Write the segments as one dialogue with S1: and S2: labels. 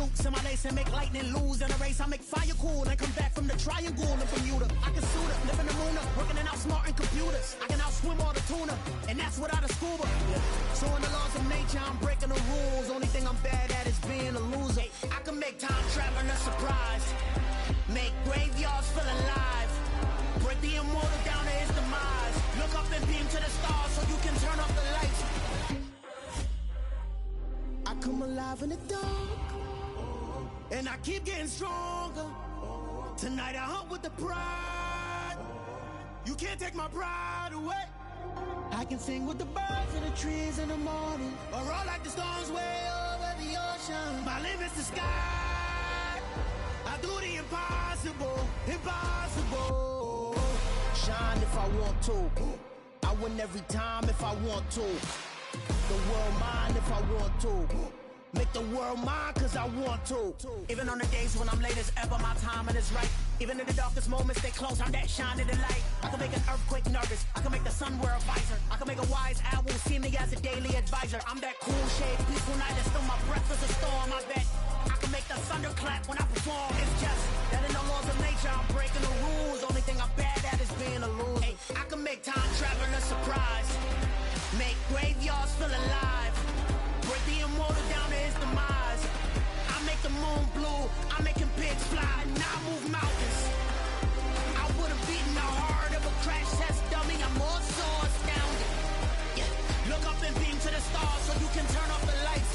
S1: loops in my lace and make lightning lose in a race. I make fire cool and come back from the triangle in Bermuda. I can suit up, live in the moon up, working and outsmarting computers. I can outswim all the tuna, and that's without a scuba. So in the laws of nature, I'm breaking the rules. Only thing I'm bad at is being a loser. I can make time traveling a surprise, make graveyards feel alive, break the immortal down to his demise. Look up and beam to the stars so you can turn off the lights. I come alive in the dark, and I keep getting stronger. Tonight I hunt with the pride. You can't take my pride away. I can sing with the birds and the trees in the morning, or roll like the storms way over the ocean. My limit's the sky. I do the impossible, impossible. Shine if I want to. I win every time if I want to. The world mine if I want to. Make the world mine cause I want to. Even on the days when I'm late as ever, my timing is right. Even in the darkest moments, stay close, I'm that shining the light. I can make an earthquake nervous, I can make the sun wear a visor. I can make a wise owl see me as a daily advisor. I'm that cool shade, peaceful night, and still my breath is a storm, I bet. I can make the thunder clap when I perform. It's just that in the laws of nature, I'm breaking the rules. Only thing I'm bad at is being a loser. Hey, I can make time traveling a surprise, make graveyards feel alive, break the immortal down to his demise. I make the moon blue, I'm making pigs fly, and I move mountains. I would've beaten the heart of a crash test dummy. I'm more so astounded. Yeah. Look up and beam to the stars so you can turn off the lights.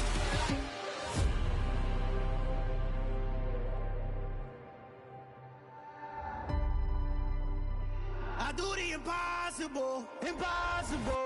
S1: I do the impossible, impossible.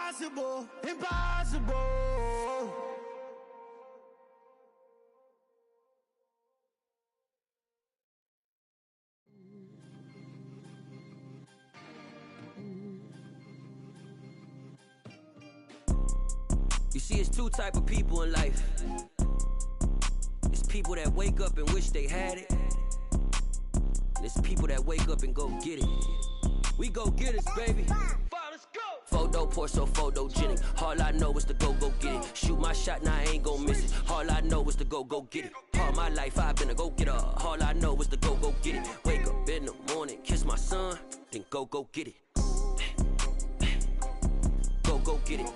S1: Impossible, impossible.
S2: You see, it's two type of people in life. It's people that wake up and wish they had it, and it's people that wake up and go get it. We go get it, baby. Photo poor so photogenic. All I know is to go get it. Shoot my shot, now I ain't gon' miss it. All I know is to go get it. All my life I've been a go getter. All I know is to go get it. Wake up in the morning, kiss my son, then go get it. Go get it.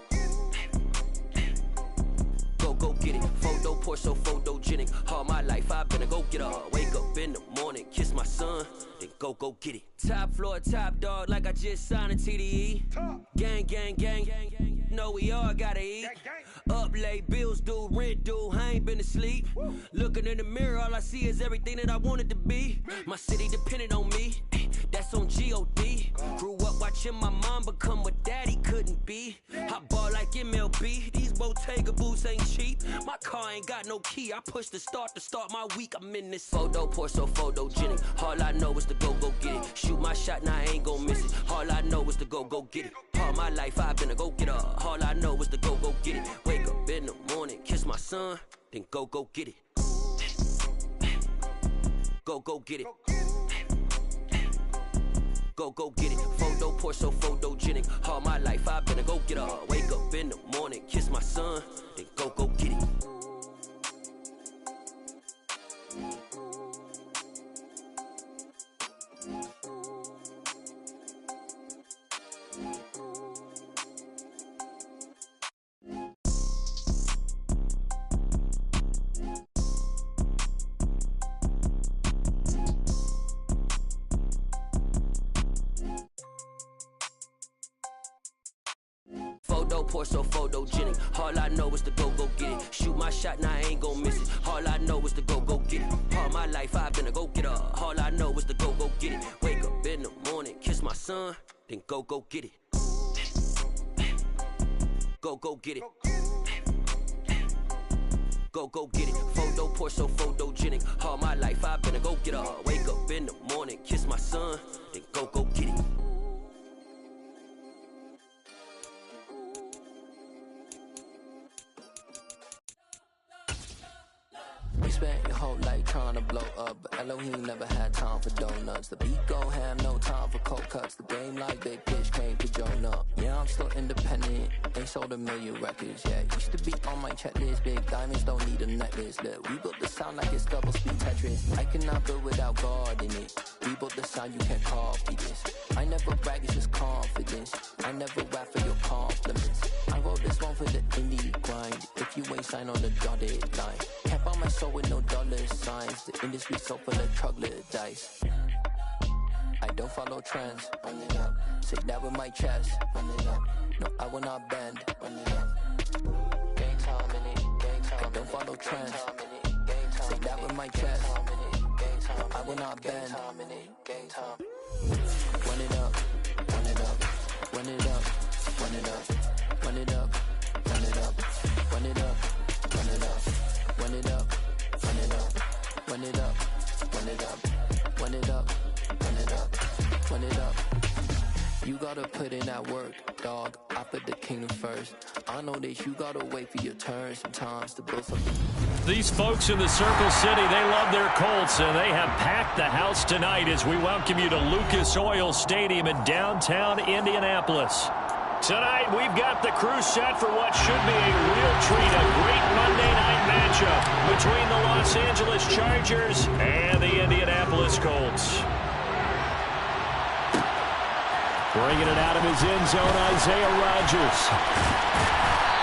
S2: Go get it. Photo poor so photogenic. All my life I've been a go getter. Wake up in the morning, kiss my son, then go get it. Top floor, top dog, like I just signed a TDE. Gang, gang, gang. Know we all gotta eat. Up late, bills due, rent due, I ain't been asleep. Looking in the mirror, all I see is everything that I wanted to be. My city depended on me, that's on G.O.D. Grew up watching my mom become what daddy couldn't be. I ball like MLB, these Bottega boots ain't cheap. My car ain't got no key, I push the start to start my week. I'm in this photo poor so photogenic. All I know is to go get it. Shoot my shot, now I ain't gon' miss it. All I know is to go get it. All my life I've been a go getter. All I know is to go get it. Wake up in the morning, kiss my son, then go get it. Go get it. Go get it. Photo poor so photogenic. All my life I've been a go getter. Wake up in the morning, kiss my son, then go get it. Photo poor so photogenic. All I know is to go get it. Shoot my shot, now I ain't gon' miss it. All I know is to go get it. All my life I've been a go getter. All I know is to go get it. Wake up in the morning, kiss my son, then go get it. Go get it. Go get it. Photo, Porsche, so photogenic. All my life I've been a go-getter. Wake up in the morning, kiss my son, then go get it. You spent your whole life trying to blow up, but Elohim never had time for donuts. The beat go ham, no time for cold cuts. The game like Big Fish came to Jonah. Yeah, I'm still independent, ain't sold 1 million records yet. Used to be on my checklist, big diamonds don't need a necklace. Look, we built the sound like it's double speed Tetris. I cannot build without God in it. We built the sound, you can't copy this. I never brag, it's just confidence. I never rap for your compliments. I wrote this one for the indie grind. If you ain't signed on the dotted line, can't buy my soul with no dollar signs. The industry so full of troglodytes. I don't follow trends. Run it up. Say that with my chest. Run it up. No, I will not bend. Run it up. Gang time in it. Gang time. I don't follow trends. Say that with my chest. No, I will not bend. Gang time. Run it up. Run it up. Run it up. Run it up. Run it up. Run it up. Run it up. Run it up. Run it up. Run it up. Run it up. Run it up. Run it up. Run it up. Run it up. You gotta put in that work, dog. I put the kingdom first. I know that you gotta wait for your turn sometimes to build something.
S3: These folks in the Circle City, they love their Colts, and they have packed the house tonight as we welcome you to Lucas Oil Stadium in downtown Indianapolis. Tonight, we've got the crew set for what should be a real treat, a great Monday night matchup between the Los Angeles Chargers and the Indianapolis Colts. Bringing it out of his end zone, Isaiah Rodgers.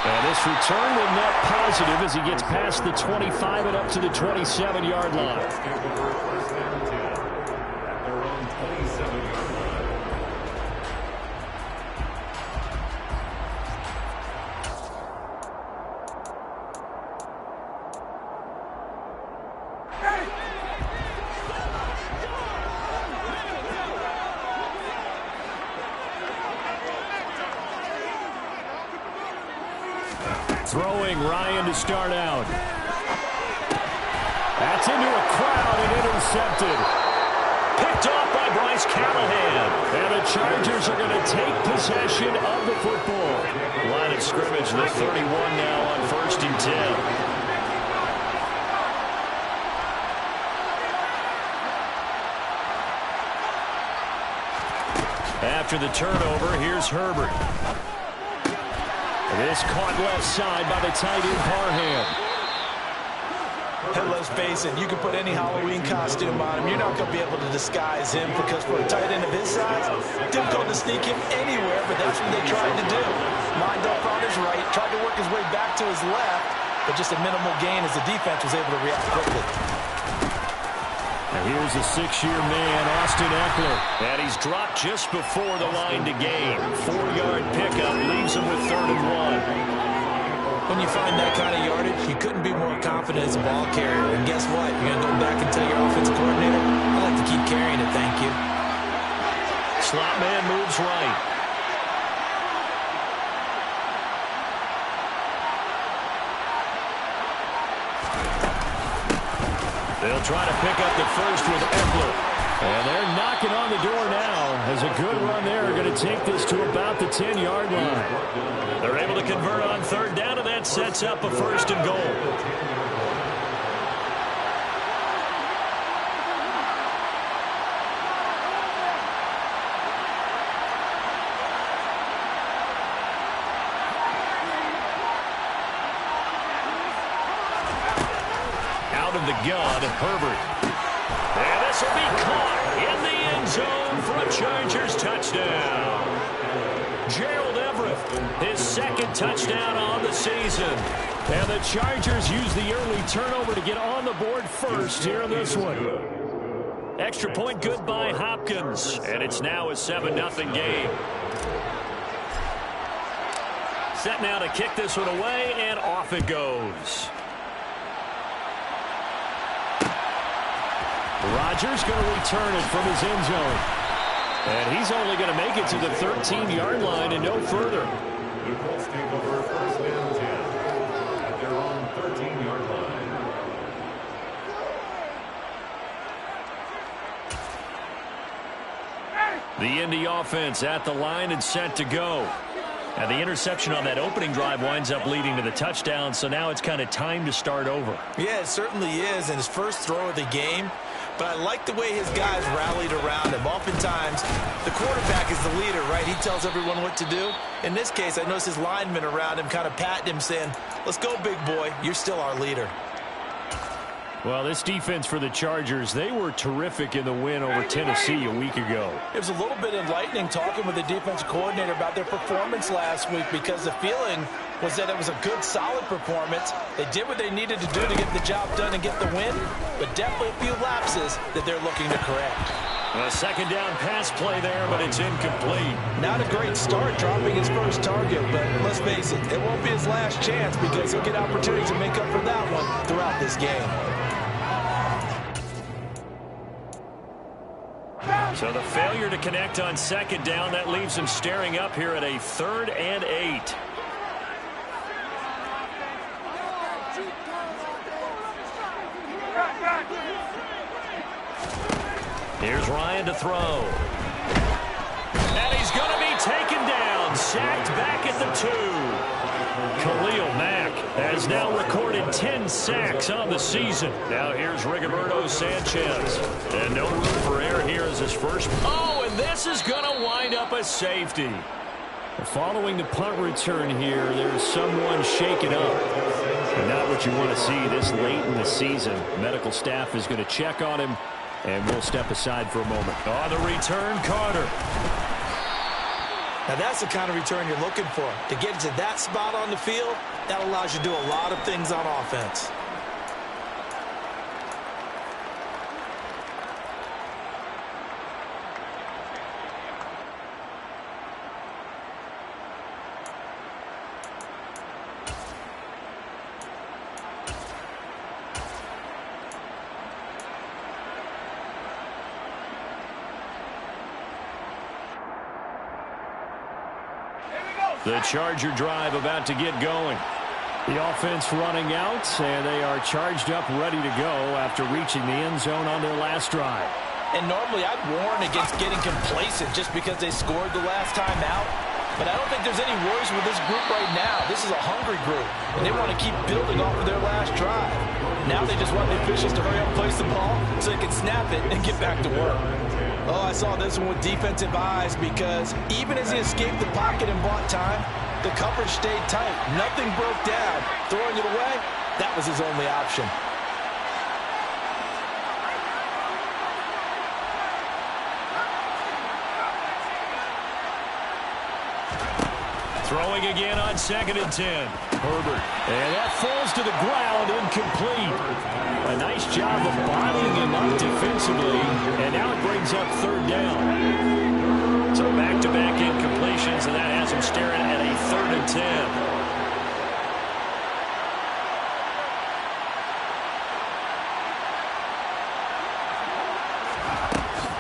S3: And this return will net positive as he gets past the 25 and up to the 27-yard line. Throwing Ryan to start out. That's into a crowd and intercepted. Picked off by Bryce Callahan. And the Chargers are going to take possession of the football. Line of scrimmage, the 31 now on 1st and 10. After the turnover, here's Herbert. This caught left side by the tight end Parham.
S4: And let's face it, you can put any Halloween costume on him. You're not going to be able to disguise him because for a tight end of his size, difficult to sneak him anywhere, but that's what they tried to do. Lined up on his right, tried to work his way back to his left, but just a minimal gain as the defense was able to react quickly.
S3: And here's a 6-year man, Austin Eckler. And he's dropped just before the line to gain. 4-yard pickup leaves him with 3rd and 1.
S4: When you find that kind of yardage, you couldn't be more confident as a ball carrier. And guess what? You're going to go back and tell your offensive coordinator, I like to keep carrying it, thank you.
S3: Slot man moves right. They'll try to pick up the first with Eckler. And they're knocking on the door now as a good run there. Going to take this to about the 10-yard line. They're able to convert on 3rd down, and that sets up a 1st and goal. Of the gun, Herbert. And this will be caught in the end zone for a Chargers touchdown. Gerald Everett, his 2nd touchdown on the season. And the Chargers use the early turnover to get on the board first here in this one. Extra point good by Hopkins. And it's now a 7-0 game. Set now to kick this one away, and off it goes. Rodgers going to return it from his end zone. And he's only going to make it to the 13-yard line and no further.
S5: The Colts take over 1st and 10 at their own 13-yard line.
S3: The Indy offense at the line and set to go. And the interception on that opening drive winds up leading to the touchdown, so now it's kind of time to start over.
S4: Yeah, it certainly is, and his first throw of the game. But I like the way his guys rallied around him. Oftentimes, the quarterback is the leader, right? He tells everyone what to do. In this case, I noticed his linemen around him kind of patting him, saying, let's go, big boy. You're still our leader.
S3: Well, this defense for the Chargers, they were terrific in the win over Tennessee a week ago.
S4: It was a little bit enlightening talking with the defensive coordinator about their performance last week, because the feeling was that it was a good, solid performance. They did what they needed to do to get the job done and get the win, but definitely a few lapses that they're looking to correct.
S3: A second down pass play there, but it's incomplete.
S4: Not a great start dropping his first target, but let's face it, it won't be his last chance, because he'll get opportunities to make up for that one throughout this game.
S3: So the failure to connect on second down, that leaves him staring up here at a 3rd and 8. Here's Ryan to throw. And he's going to be taken down, sacked back at the 2. Khalil Mack has now recorded 10 sacks on the season. Now here's Rigoberto Sanchez. And no room for error here as his first. Oh, and this is going to wind up a safety. Following the punt return here, there's someone shaken up. And not what you want to see this late in the season. Medical staff is going to check on him, and we'll step aside for a moment. On the return, Carter.
S4: Now, that's the kind of return you're looking for. To get to that spot on the field, that allows you to do a lot of things on offense.
S3: The Charger drive about to get going. The offense running out, and they are charged up, ready to go after reaching the end zone on their last drive.
S4: And normally I'd warn against getting complacent just because they scored the last time out. But I don't think there's any worries with this group right now. This is a hungry group, and they want to keep building off of their last drive. Now they just want the officials to hurry up and place the ball so they can snap it and get back to work. Oh, I saw this one with defensive eyes, because even as he escaped the pocket and bought time, the coverage stayed tight. Nothing broke down. Throwing it away, that was his only option.
S3: Throwing again on 2nd and 10. Herbert. And that falls to the ground, incomplete. A nice job of bodying him up defensively. And now it brings up 3rd down. So back-to-back incompletions, and that has him staring at a 3rd and 10.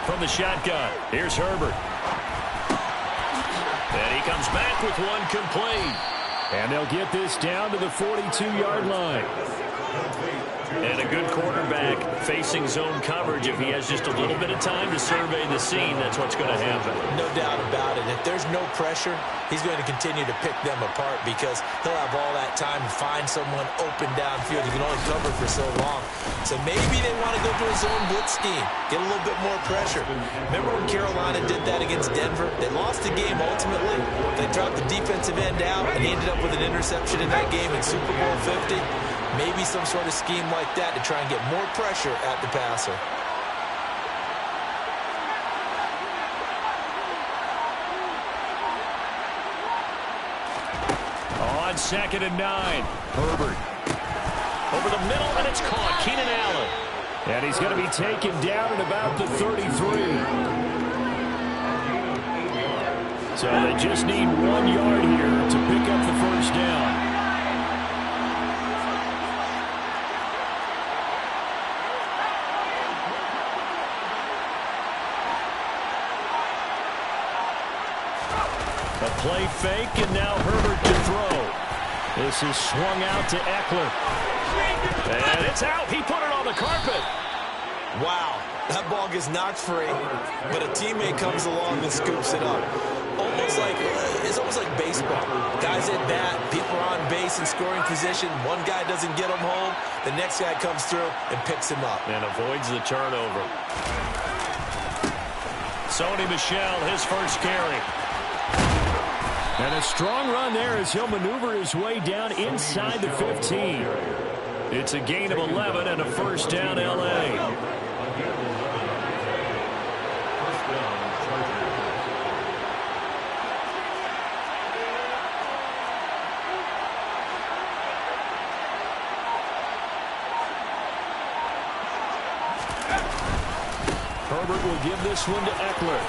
S3: From the shotgun, here's Herbert. And he comes back with one complete. And they'll get this down to the 42-yard line. And a good quarterback facing zone coverage. If he has just a little bit of time to survey the scene, that's what's going to happen.
S4: No doubt about it. If there's no pressure, he's going to continue to pick them apart, because he'll have all that time to find someone open downfield. He can only cover for so long. So maybe they want to go to a zone blitz scheme, get a little bit more pressure. Remember when Carolina did that against Denver? They lost the game ultimately. They dropped the defensive end out, and he ended up with an interception in that game in Super Bowl 50. Maybe some sort of scheme like that to try and get more pressure at the passer.
S3: On 2nd and 9, Herbert. Over the middle, and it's caught. Keenan Allen. And he's going to be taken down at about the 33. So they just need 1 yard here to pick up the first down. A play fake, and now Herbert to throw. This is swung out to Eckler. And it's out. He put it on the carpet.
S4: Wow, that ball gets knocked free, but a teammate comes along and scoops it up. It's almost like baseball. Guys at bat, people are on base in scoring position. One guy doesn't get him home. The next guy comes through and picks him up.
S3: And avoids the turnover. Sony Michel, his first carry. And a strong run there as he'll maneuver his way down inside the 15. It's a gain of 11 and a first down, L.A. Herbert will give this one to Eckler.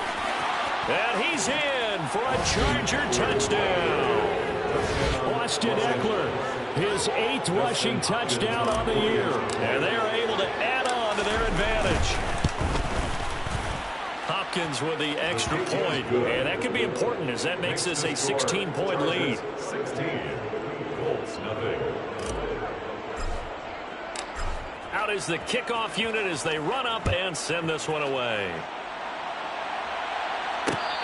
S3: And he's in for a Charger touchdown. Austin Eckler, his 8th rushing touchdown on the year. And they are able to add on to their advantage. Hopkins with the extra point. And that could be important as that makes this a 16-point lead.
S5: 16. Colts, nothing.
S3: Out is the kickoff unit as they run up and send this one away.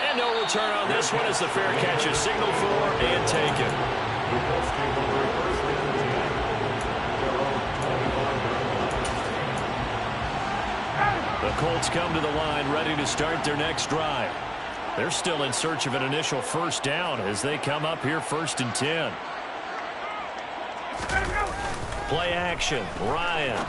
S3: And no return on this one as the fair catch is signaled for and taken. The Colts come to the line ready to start their next drive. They're still in search of an initial first down as they come up here 1st and 10. Play action. Ryan.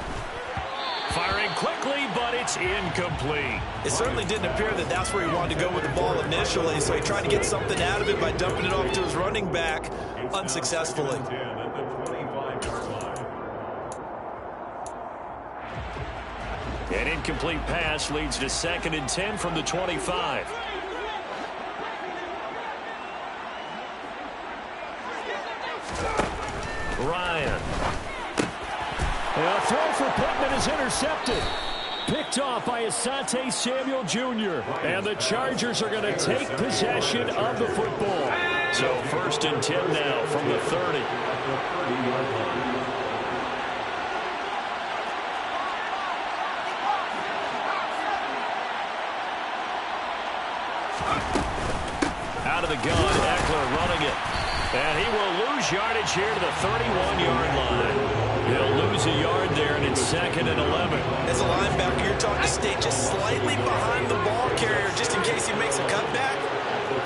S3: Firing quickly, but it's incomplete.
S4: It certainly didn't appear that that's where he wanted to go with the ball initially, so he tried to get something out of it by dumping it off to his running back unsuccessfully.
S3: An incomplete pass leads to 2nd and 10 from the 25. Ryan. A throw for Pittman is intercepted. Picked off by Asante Samuel Jr. And the Chargers are going to take possession of the football. So 1st and 10 now from the 30. Out of the gun, Eckler running it. And he will lose yardage here to the 31-yard line. He'll lose a yard there, and it's 2nd and 11.
S4: As a linebacker, you're taught to stay just slightly behind the ball carrier just in case he makes a cutback.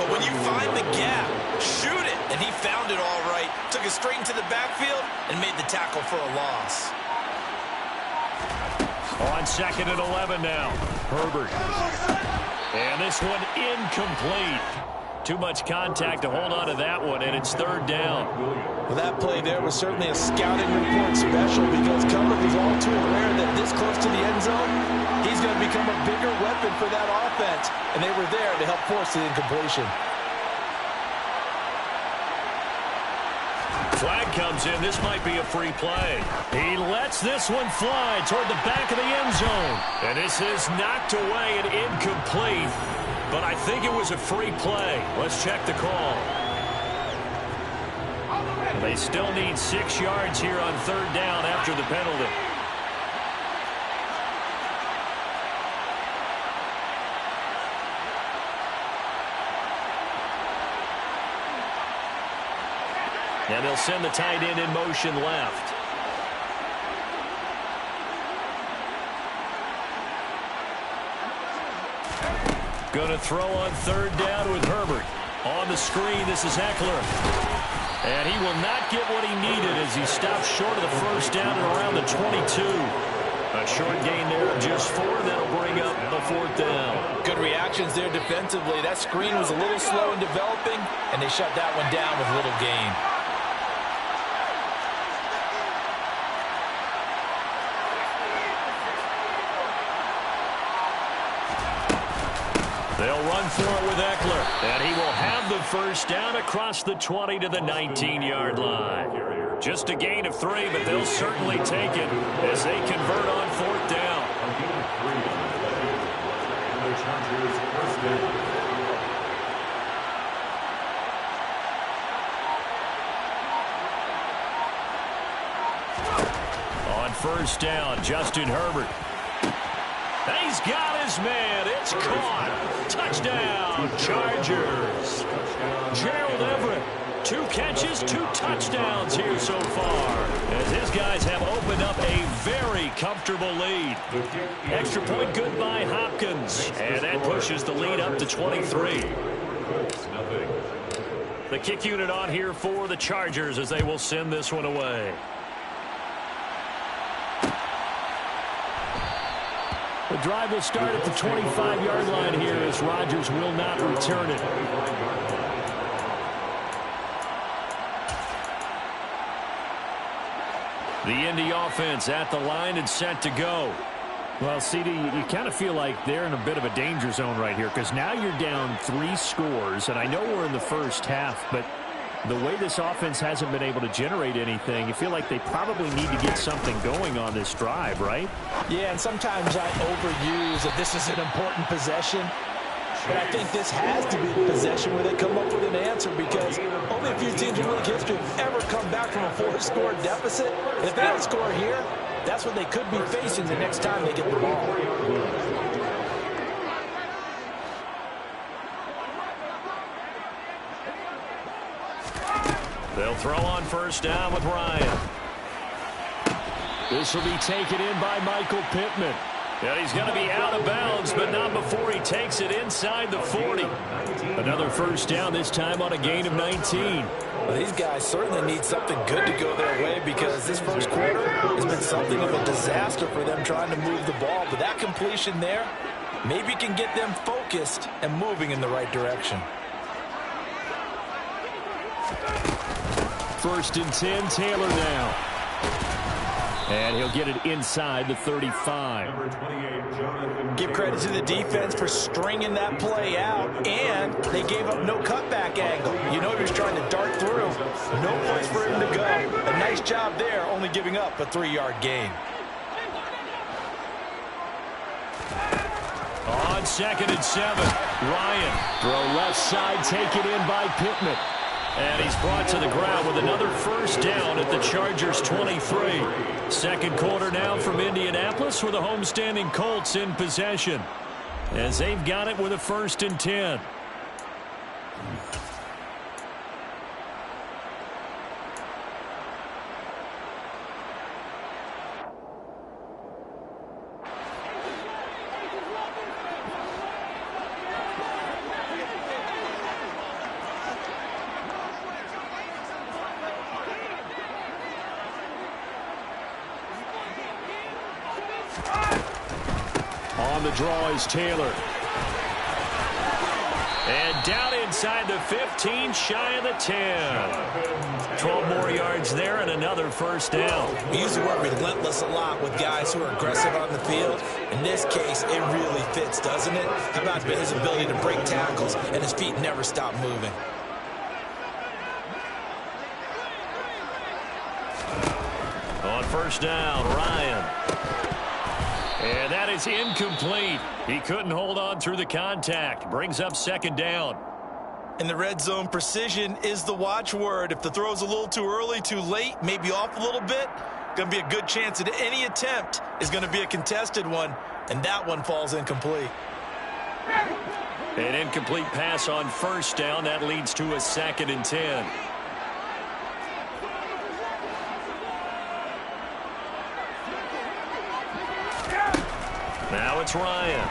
S4: But when you find the gap, shoot it. And he found it all right. Took it straight into the backfield and made the tackle for a loss.
S3: On 2nd and 11 now. Herbert. And this one incomplete. Too much contact to hold on to that one, and it's 3rd down.
S4: Well, that play there was certainly a scouting report special because coverage was all too aware that this close to the end zone, he's going to become a bigger weapon for that offense, and they were there to help force the incompletion.
S3: Flag comes in. This might be a free play. He lets this one fly toward the back of the end zone. And this is knocked away and incomplete. But I think it was a free play. Let's check the call. They still need 6 yards here on 3rd down after the penalty. And they'll send the tight end in motion left. Going to throw on 3rd down with Herbert. On the screen, this is Eckler. And he will not get what he needed as he stops short of the first down and around the 22. A short gain there of just 4. That'll bring up the 4th down.
S4: Good reactions there defensively. That screen was a little slow in developing, and they shut that one down with little gain.
S3: They'll run for it with Eckler, and he will have the first down across the 20 to the 19-yard line. Just a gain of 3, but they'll certainly take it as they convert on 4th down. On 1st down, Justin Herbert. He's got his man. It's caught. Touchdown, Chargers. Gerald Everett, 2 catches, 2 touchdowns here so far, as his guys have opened up a very comfortable lead. Extra point good by Hopkins, and that pushes the lead up to 23. The kick unit on here for the Chargers as they will send this one away. The drive will start at the 25-yard line here as Rodgers will not return it. The Indy offense at the line and set to go. Well, CD, you kind of feel like they're in a bit of a danger zone right here because now you're down 3 scores, and I know we're in the first half, but the way this offense hasn't been able to generate anything, you feel like they probably need to get something going on this drive, right?
S4: Yeah, and sometimes I overuse that this is an important possession. But I think this has to be the possession where they come up with an answer because only a few teams in league history have ever come back from a 4-score deficit. And if they don't score here, that's what they could be facing the next time they get the ball.
S3: They'll throw on first down with Ryan. This will be taken in by Michael Pittman. And he's going to be out of bounds, but not before he takes it inside the 40. Another first down, this time on a gain of 19.
S4: Well, these guys certainly need something good to go their way because this first quarter has been something of a disaster for them trying to move the ball. But that completion there maybe can get them focused and moving in the right direction.
S3: First and 10, Taylor now. And he'll get it inside the 35.
S4: Give credit to the defense for stringing that play out, and they gave up no cutback angle. You know he was trying to dart through. No place for him to go. A nice job there, only giving up a 3-yard gain.
S3: On 2nd and 7, Ryan. Throw left side, taken in by Pittman. And he's brought to the ground with another first down at the Chargers' 23. Second quarter now from Indianapolis with the homestanding Colts in possession, as they've got it with a 1st and 10. On the draw is Taylor. And down inside the 15, shy of the 10. 12 more yards there and another first down.
S4: We use the word relentless a lot with guys who are aggressive on the field. In this case, it really fits, doesn't it? How about his ability to break tackles and his feet never stop moving?
S3: On first down, Ryan. And that is incomplete. He couldn't hold on through the contact. Brings up 2nd down.
S4: In the red zone, precision is the watchword. If the throw's a little too early, too late, maybe off a little bit, going to be a good chance that any attempt is going to be a contested one, and that one falls incomplete.
S3: An incomplete pass on first down. That leads to a 2nd and 10. Now it's Ryan.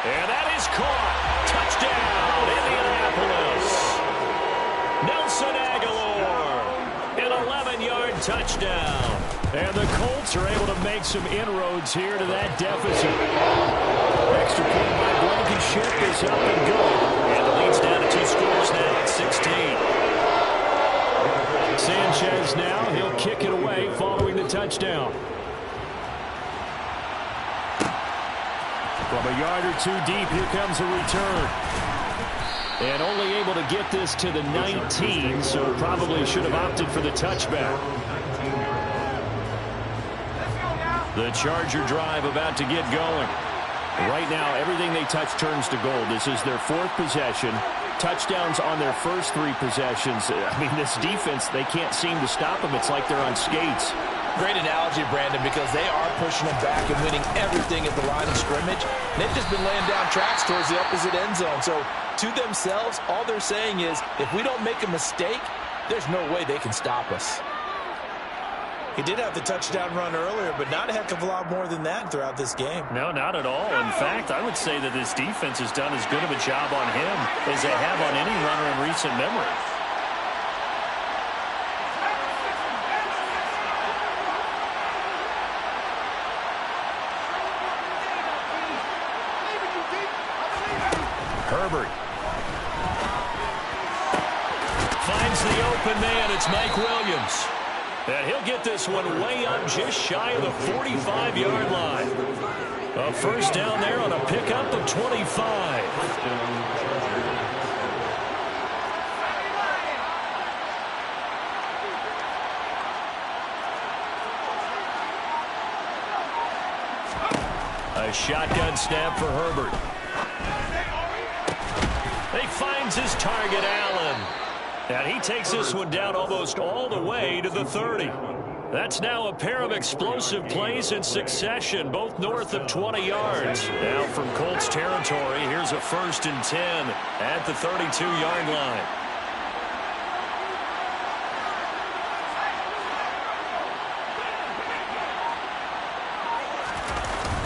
S3: And that is caught. Touchdown, Indianapolis. Nelson Aguilar. An 11-yard touchdown. And the Colts are able to make some inroads here to that deficit. Extra point by Blankenship is up and good. And the lead's down to 2 scores now at 16. Sanchez now, he'll kick it away following the touchdown. From a yard or 2 deep, here comes a return. And only able to get this to the 19, so probably should have opted for the touchback. The Charger drive about to get going. Right now, everything they touch turns to gold. This is their 4th possession. Touchdowns on their first 3 possessions. I mean, this defense, they can't seem to stop them. It's like they're on skates.
S4: Great analogy, Brandon, because they are pushing them back and winning everything at the line of scrimmage. They've just been laying down tracks towards the opposite end zone. So to themselves, all they're saying is, if we don't make a mistake, there's no way they can stop us.
S6: He did have the touchdown run earlier, but not a heck of a lot more than that throughout this game.
S3: No, not at all. In fact, I would say that this defense has done as good of a job on him as they have on any runner in recent memory. Herbert finds the open man. It's Mike Williams. And he'll get this one way up just shy of the 45-yard line. A first down there on a pickup of 25. A shotgun snap for Herbert. He finds his target, Allen. And he takes this one down almost all the way to the 30. That's now a pair of explosive plays in succession, both north of 20 yards. Now from Colts territory, here's a 1st and 10 at the 32-yard line.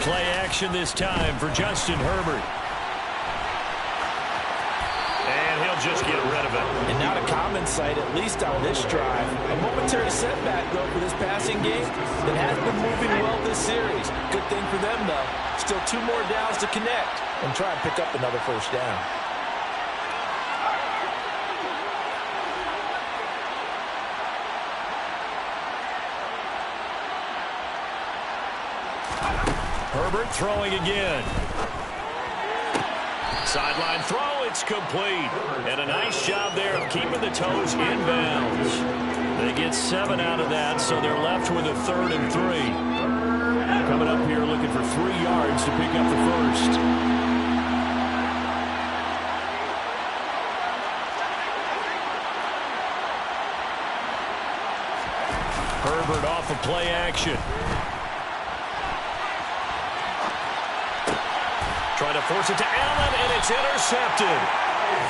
S3: Play action this time for Justin Herbert. And he'll just get rid of it.
S4: And not a common sight, at least on this drive. A momentary setback, though, for this passing game that has been moving well this series. Good thing for them, though. Still 2 more downs to connect and try and pick up another first down.
S3: Herbert throwing again. Sideline throw, it's complete. And a nice job there of keeping the toes inbounds. They get 7 out of that, so they're left with a 3rd and 3. Coming up here looking for 3 yards to pick up the first. Herbert off of play action. Trying to force it to Allen, and it's intercepted.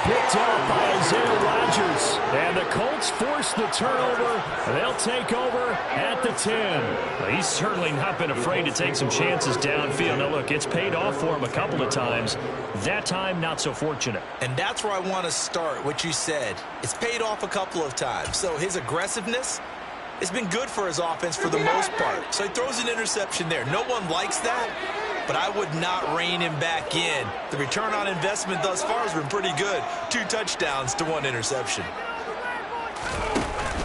S3: Picked off by Isaiah Rodgers. And the Colts force the turnover. They'll take over at the 10. Well, he's certainly not been afraid to take some chances downfield. Now, look, it's paid off for him a couple of times. That time, not so fortunate.
S6: And that's where I want to start, what you said. It's paid off a couple of times. So his aggressiveness has been good for his offense for the most part. So he throws an interception there. No one likes that, but I would not rein him back in. The return on investment thus far has been pretty good. 2 touchdowns to 1 interception.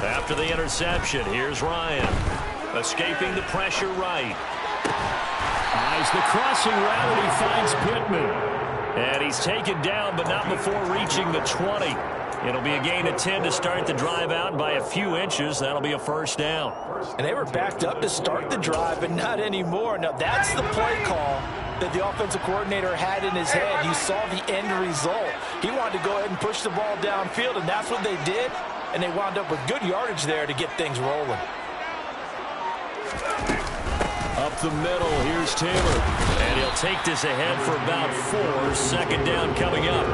S3: After the interception, here's Ryan. Escaping the pressure right. Eyes the crossing route, and he finds Pittman. And he's taken down, but not before reaching the 20. It'll be a gain of 10 to start the drive out by a few inches. That'll be a first down.
S4: And they were backed up to start the drive, but not anymore. Now, that's the play call that the offensive coordinator had in his head. You saw the end result. He wanted to go ahead and push the ball downfield, and that's what they did. And they wound up with good yardage there to get things rolling.
S3: Up the middle, here's Taylor. And he'll take this ahead for about 4. 2nd down coming up.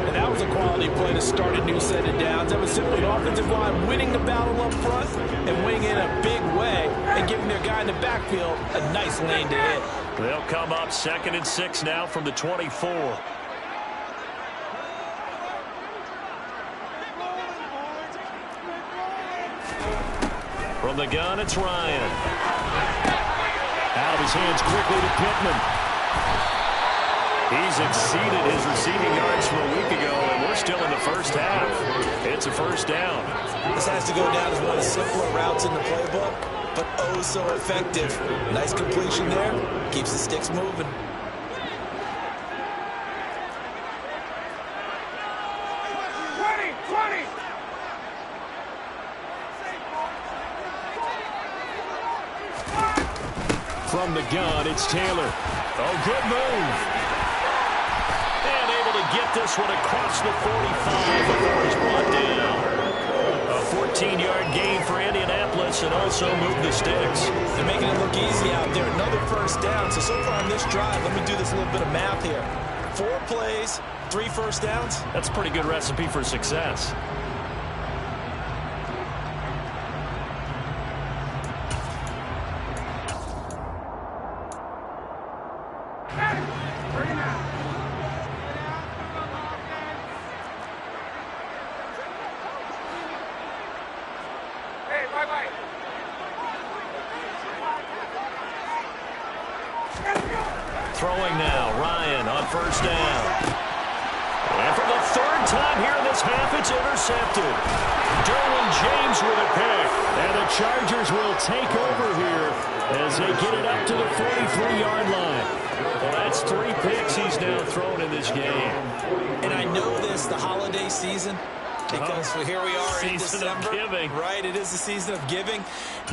S4: And that was a quality play to start a new set of downs. That was simply an offensive line winning the battle up front and winning in a big way and giving their guy in the backfield a nice lane to hit.
S3: They'll come up 2nd and 6 now from the 24. From the gun, it's Ryan. Out of his hands quickly to Pittman. He's exceeded his receiving yards from a week ago, and we're still in the first half. It's a first down.
S6: This has to go down as one of the simpler routes in the playbook, but oh so effective. Nice completion there. Keeps the sticks moving.
S3: From the gun, it's Taylor. Oh, good move. And able to get this one across the 45 before he's brought down. A 14-yard gain for Indianapolis and also move the sticks.
S4: They're making it look easy out there. Another first down. So far on this drive, let me do this little bit of math here. 4 plays, 3 first downs.
S3: That's a pretty good recipe for success. Throwing now, Ryan on first down. And for the 3rd time here in this half, it's intercepted. Derwin James with a pick. And the Chargers will take over here as they get it up to the 43-yard line. Well, that's 3 picks he's now thrown in this game.
S4: And I know this, the holiday season, because here we are in
S3: December. Season of giving.
S4: Right, it is the season of giving.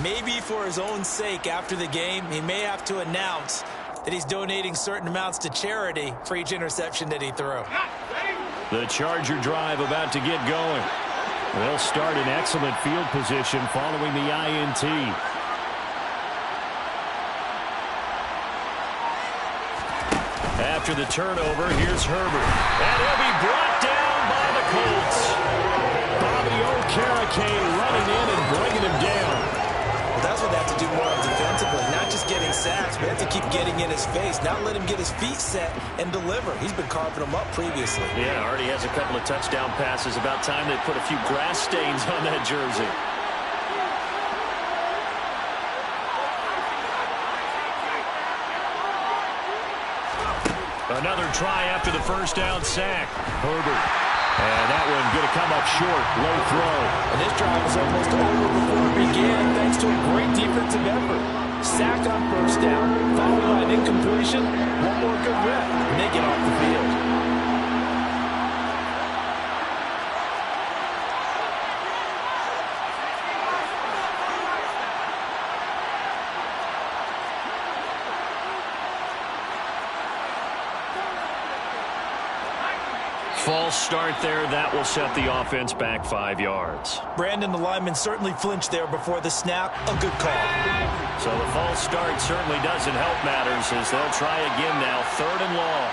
S4: Maybe for his own sake after the game, he may have to announce that he's donating certain amounts to charity for each interception that he threw.
S3: The Charger drive about to get going. They'll start in excellent field position following the INT. After the turnover, here's Herbert. And he'll be brought down by the Colts. Bobby Okereke running in and bringing him down.
S4: Well, that's what they have to do more of defensively. Not just getting sacks, but they have to keep getting in his face. Not let him get his feet set and deliver. He's been carving them up previously.
S3: Yeah, already has a couple of touchdown passes. About time they put a few grass stains on that jersey. Another try after the first down sack. Herbert. And that one going to come up short. Low throw.
S4: And this drive was almost over before it began thanks to a great defensive effort. Sacked on first down, followed by an incompletion. One more good rep, and they get off the field.
S3: False start there. That will set the offense back 5 yards.
S4: Brandon, the lineman certainly flinched there before the snap. A good call.
S3: So the false start certainly doesn't help matters as they'll try again now. 3rd and long.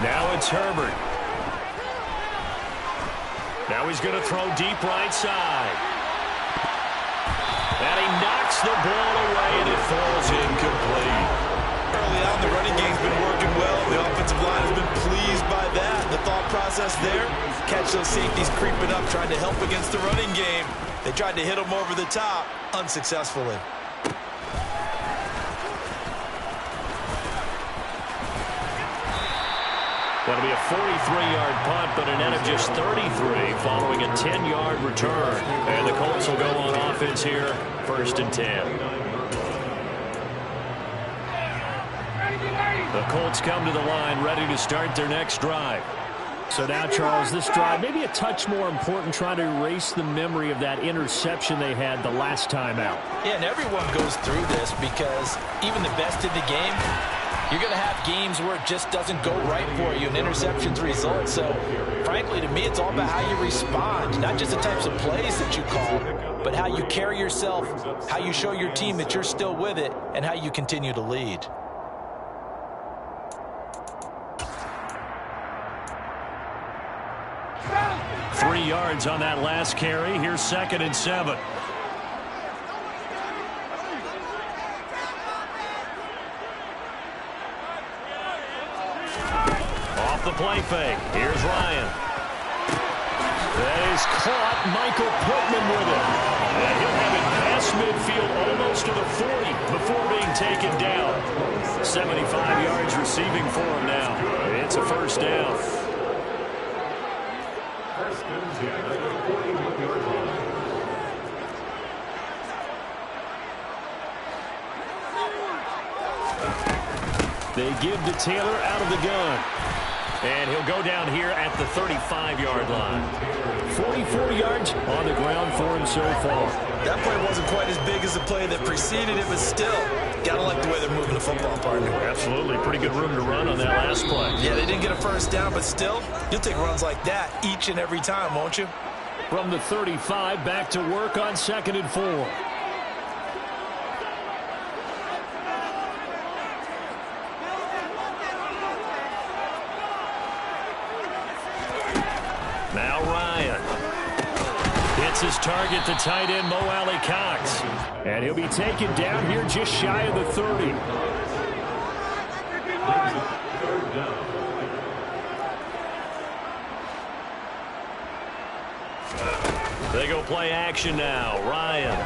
S3: Now it's Herbert. Now he's going to throw deep right side. And he knocks the ball away, and it falls incomplete.
S4: Early on, the running game's been working well. The offensive line has been pleased by that. The thought process there, catch those safeties creeping up, trying to help against the running game. They tried to hit him over the top, unsuccessfully.
S3: That'll be a 43-yard punt, but a net of just 33 following a 10-yard return. And the Colts will go on offense here, 1st and 10. The Colts come to the line, ready to start their next drive.
S7: So now, Charles, this drive maybe a touch more important, trying to erase the memory of that interception they had the last time out.
S4: Yeah, and everyone goes through this because even the best in the game, you're going to have games where it just doesn't go right for you and interceptions result. So, frankly, to me, it's all about how you respond, not just the types of plays that you call, but how you carry yourself, how you show your team that you're still with it, and how you continue to lead.
S3: Three yards on that last carry. Here's 2nd and 7. The play fake. Here's Ryan. That is caught. Michael Pittman with it. And he'll have it past midfield almost to the 40 before being taken down. 75 yards receiving for him now. It's a 1st down. They give to Taylor out of the gun. And he'll go down here at the 35-yard line.
S7: 44 yards on the ground for him so far.
S6: That play wasn't quite as big as the play that preceded it, but still, gotta like the way they're moving the football, partner.
S7: Absolutely. Pretty good room to run on that last play.
S6: Yeah, they didn't get a first down, but still, you'll take runs like that each and every time, won't you?
S7: From the 35, back to work on 2nd and 4.
S3: Now Ryan. Hits his target, the tight end, Mo Alley Cox.
S7: And he'll be taken down here just shy of the 30.
S5: Third down.
S3: They go play action now. Ryan.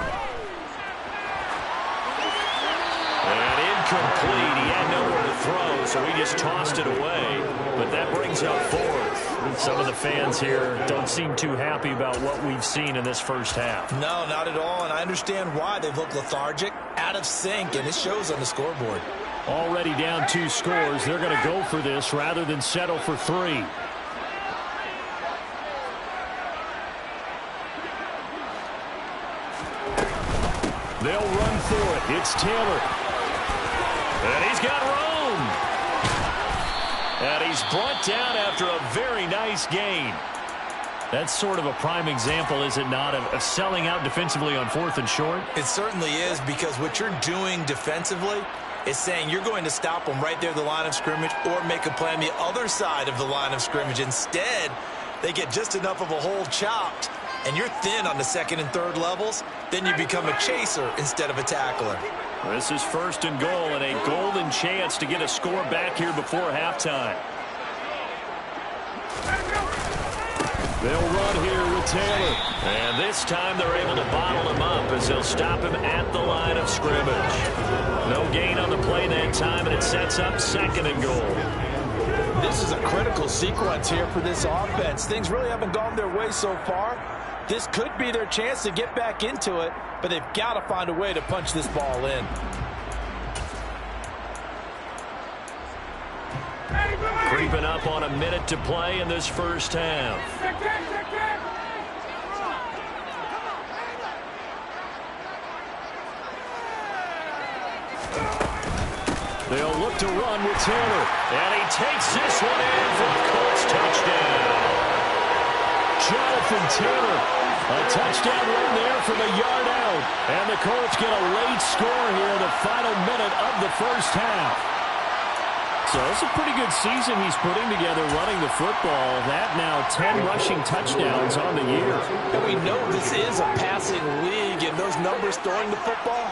S3: And incomplete. He had nowhere to throw, so he just tossed it away. But that brings up 4th. Some of the fans here don't seem too happy about what we've seen in this first half.
S6: No, not at all, and I understand why. They've looked lethargic, out of sync, and it shows on the scoreboard.
S7: Already down 2 scores. They're going to go for this rather than settle for 3. They'll run for it. It's Taylor.
S3: And he's got room. And he's brought down after a very nice gain.
S7: That's sort of a prime example, is it not, of selling out defensively on 4th and short?
S6: It certainly is, because what you're doing defensively is saying you're going to stop them right there at the line of scrimmage or make a play on the other side of the line of scrimmage. Instead, they get just enough of a hole chopped, and you're thin on the 2nd and 3rd levels, then you become a chaser instead of a tackler.
S3: This is 1st and goal, and a golden chance to get a score back here before halftime.
S7: They'll run here with Taylor.
S3: And this time they're able to bottle him up as they'll stop him at the line of scrimmage. No gain on the play that time, and it sets up 2nd and goal.
S4: This is a critical sequence here for this offense. Things really haven't gone their way so far. This could be their chance to get back into it, but they've got to find a way to punch this ball in.
S3: Creeping up on a minute to play in this first half.
S7: They'll look to run with Taylor.
S3: And he takes this one in for a Colts touchdown.
S7: Jonathan Taylor. A touchdown run there from a yard out. And the Colts get a late score here in the final minute of the first half. So it's a pretty good season he's putting together running the football. That now 10 rushing touchdowns on the year.
S4: And we know this is a passing league, and those numbers throwing the football,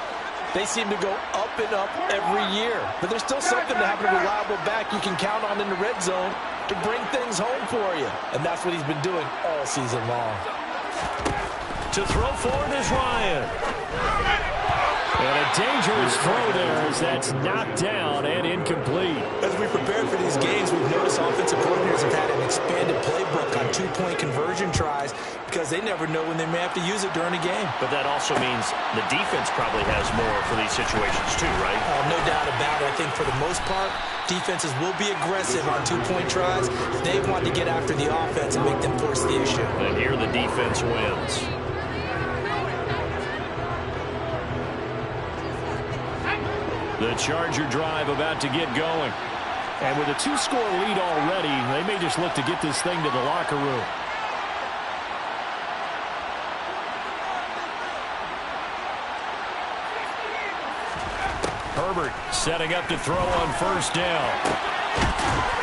S4: they seem to go up and up every year. But there's still something to have a reliable back you can count on in the red zone to bring things home for you. And that's what he's been doing all season long.
S3: To throw forward is Ryan.
S7: And a dangerous throw there as that's knocked down and incomplete.
S6: As we prepare for these games, we've noticed offensive coordinators have had an expanded playbook on 2-point conversion tries because they never know when they may have to use it during a game.
S3: But that also means the defense probably has more for these situations too, right?
S6: No doubt about it. I think for the most part, defenses will be aggressive on 2-point tries. They want to get after the offense and make them force the issue.
S3: And here the defense wins.
S7: The Charger drive about to get going. And with a 2-score lead already, they may just look to get this thing to the locker room. Herbert setting up to throw on first down.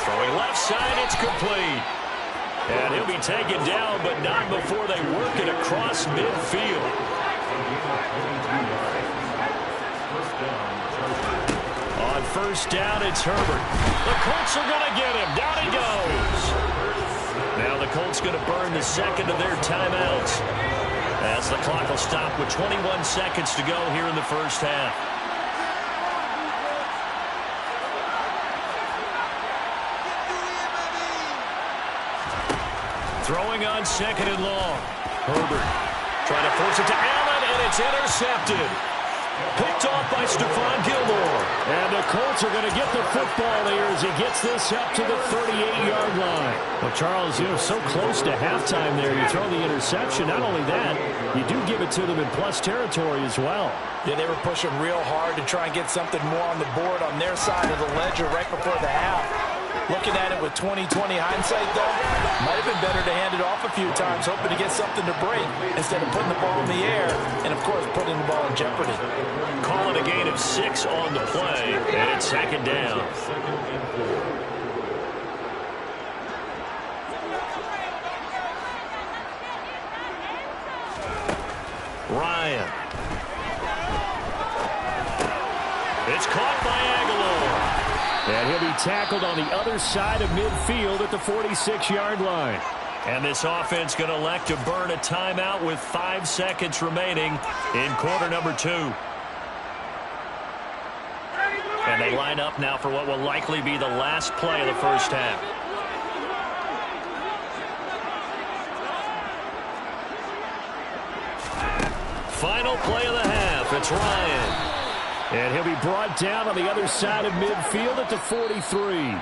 S3: Throwing left side, it's complete. And he'll be taken down, but not before they work it across midfield. On first down, it's Herbert. The Colts are going to get him. Down he goes. Now the Colts going to burn the second of their timeouts as the clock will stop with 21 seconds to go here in the first half. Throwing on second and long. Herbert trying to force it to Allen, and it's intercepted. Picked off by Stephon Gilmore. And the Colts are going to get the football here as he gets this up to the 38-yard line. Well, Charles, so close to halftime there. You throw the interception. Not only that, you do give it to them in plus territory as well.
S4: Yeah, they were pushing real hard to try and get something more on the board on their side of the ledger right before the half. Looking at it with 20/20 hindsight, though, might have been better to hand it off a few times, hoping to get something to break instead of putting the ball in the air and, of course, putting the ball in jeopardy.
S3: Calling a gain of 6 on the play, and it's second down. Ryan. It's caught by Aguilar. And he'll be tackled on the other side of midfield at the 46-yard line. And this offense going to elect to burn a timeout with 5 seconds remaining in quarter number 2. And they line up now for what will likely be the last play of the first half. Final play of the half. It's Ryan. And he'll be brought down on the other side of midfield at the 43.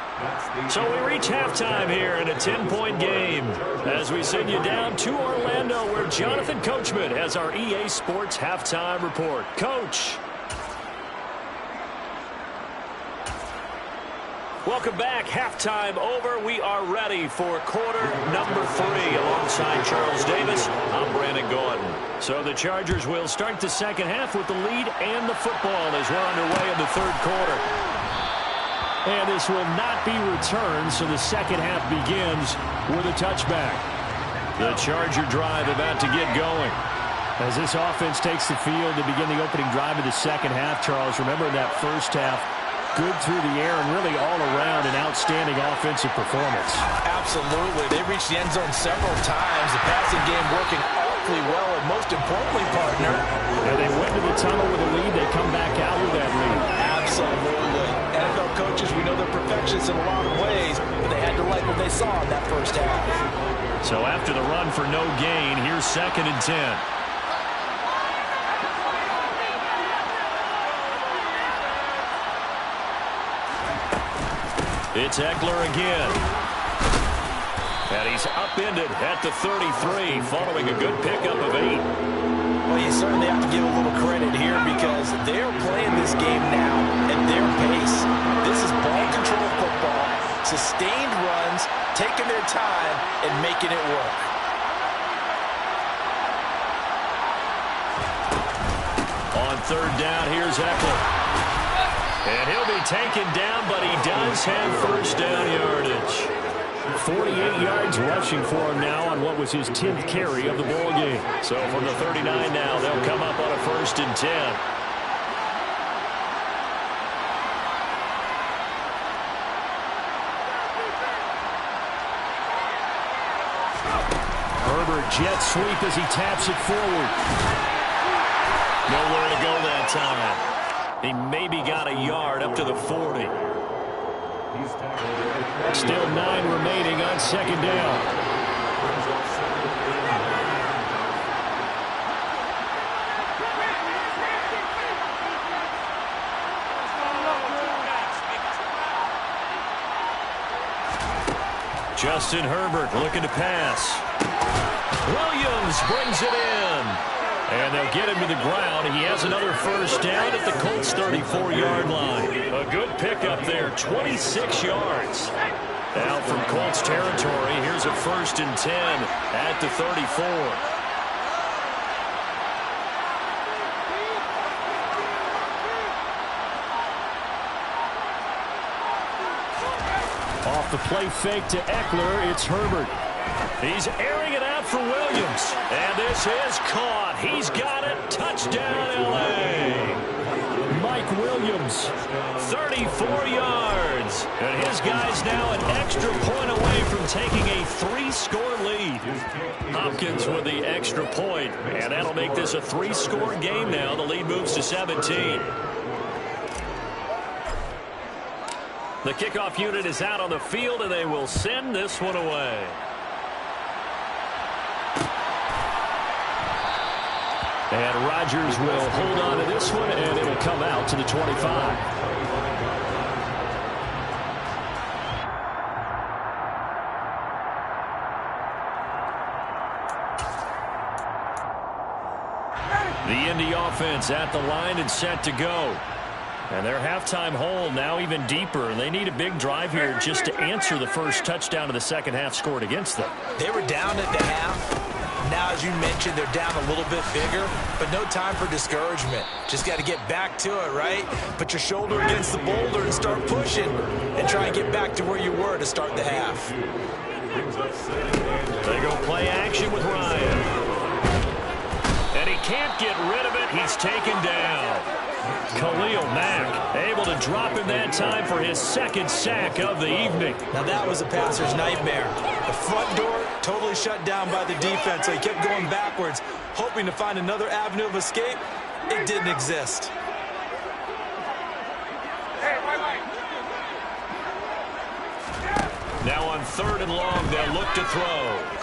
S3: So we reach halftime here in a 10-point game as we send you down to Orlando, where Jonathan Coachman has our EA Sports halftime report. Coach. Welcome back. Halftime over. We are ready for quarter number 3. Alongside Charles Davis, I'm Brandon Gordon. So the Chargers will start the second half with the lead and the football as we're underway in the third quarter. And this will not be returned, so the second half begins with a touchback. The Charger drive about to get going. As this offense takes the field to begin the opening drive of the second half, Charles, remember in that first half, good through the air and really all around an outstanding offensive performance.
S4: Absolutely. They reached the end zone several times. The passing game working awfully well, and most importantly, partner.
S3: And they went to the tunnel with a lead. They come back out with that lead.
S4: Absolutely. NFL coaches, we know they're perfectionists in a lot of ways, but they had to like what they saw in that first half.
S3: So after the run for no gain, here's 2nd and 10. It's Eckler again. And he's upended at the 33 following a good pickup of 8.
S4: Well, you certainly have to give a little credit here because they're playing this game now at their pace. This is ball control football, sustained runs, taking their time and making it work.
S3: On 3rd down, here's Eckler. And he'll be taken down, but he does have first down yardage. 48 yards rushing for him now on what was his 10th carry of the ball game. So from the 39 now, they'll come up on a 1st and 10. Herbert jet sweep as he taps it forward. Nowhere to go that time. He maybe got a yard up to the 40. Still 9 remaining on 2nd down. Justin Herbert looking to pass. Williams brings it in. And they'll get him to the ground. He has another first down at the Colts' 34-yard line. A good pickup there, 26 yards. Out from Colts territory, here's a 1st and 10 at the 34. Off the play fake to Eckler, it's Herbert. He's airing it out for Williams. And this is caught. He's got it. Touchdown, L.A. Mike Williams, 34 yards. And his guy's now an extra point away from taking a 3-score lead. Hopkins with the extra point. And that'll make this a 3-score game now. The lead moves to 17. The kickoff unit is out on the field, and they will send this one away. And Rodgers will hold on to this one, and it'll come out to the 25. The Indy offense at the line and set to go. And their halftime hole now even deeper. And they need a big drive here just to answer the first touchdown of the second half scored against them.
S6: They were down at the half. Now, as you mentioned, they're down a little bit bigger, but no time for discouragement. Just got to get back to it, right? Put your shoulder against the boulder and start pushing and try and get back to where you were to start the half.
S3: They go play action with Ryan. And he can't get rid of it. He's taken down. Khalil Mack able to drop him that time for his second sack of the evening.
S6: Now that was a passer's nightmare. The front door totally shut down by the defense, so he kept going backwards, hoping to find another avenue of escape. It didn't exist.
S3: Now on 3rd and long, they'll look to throw.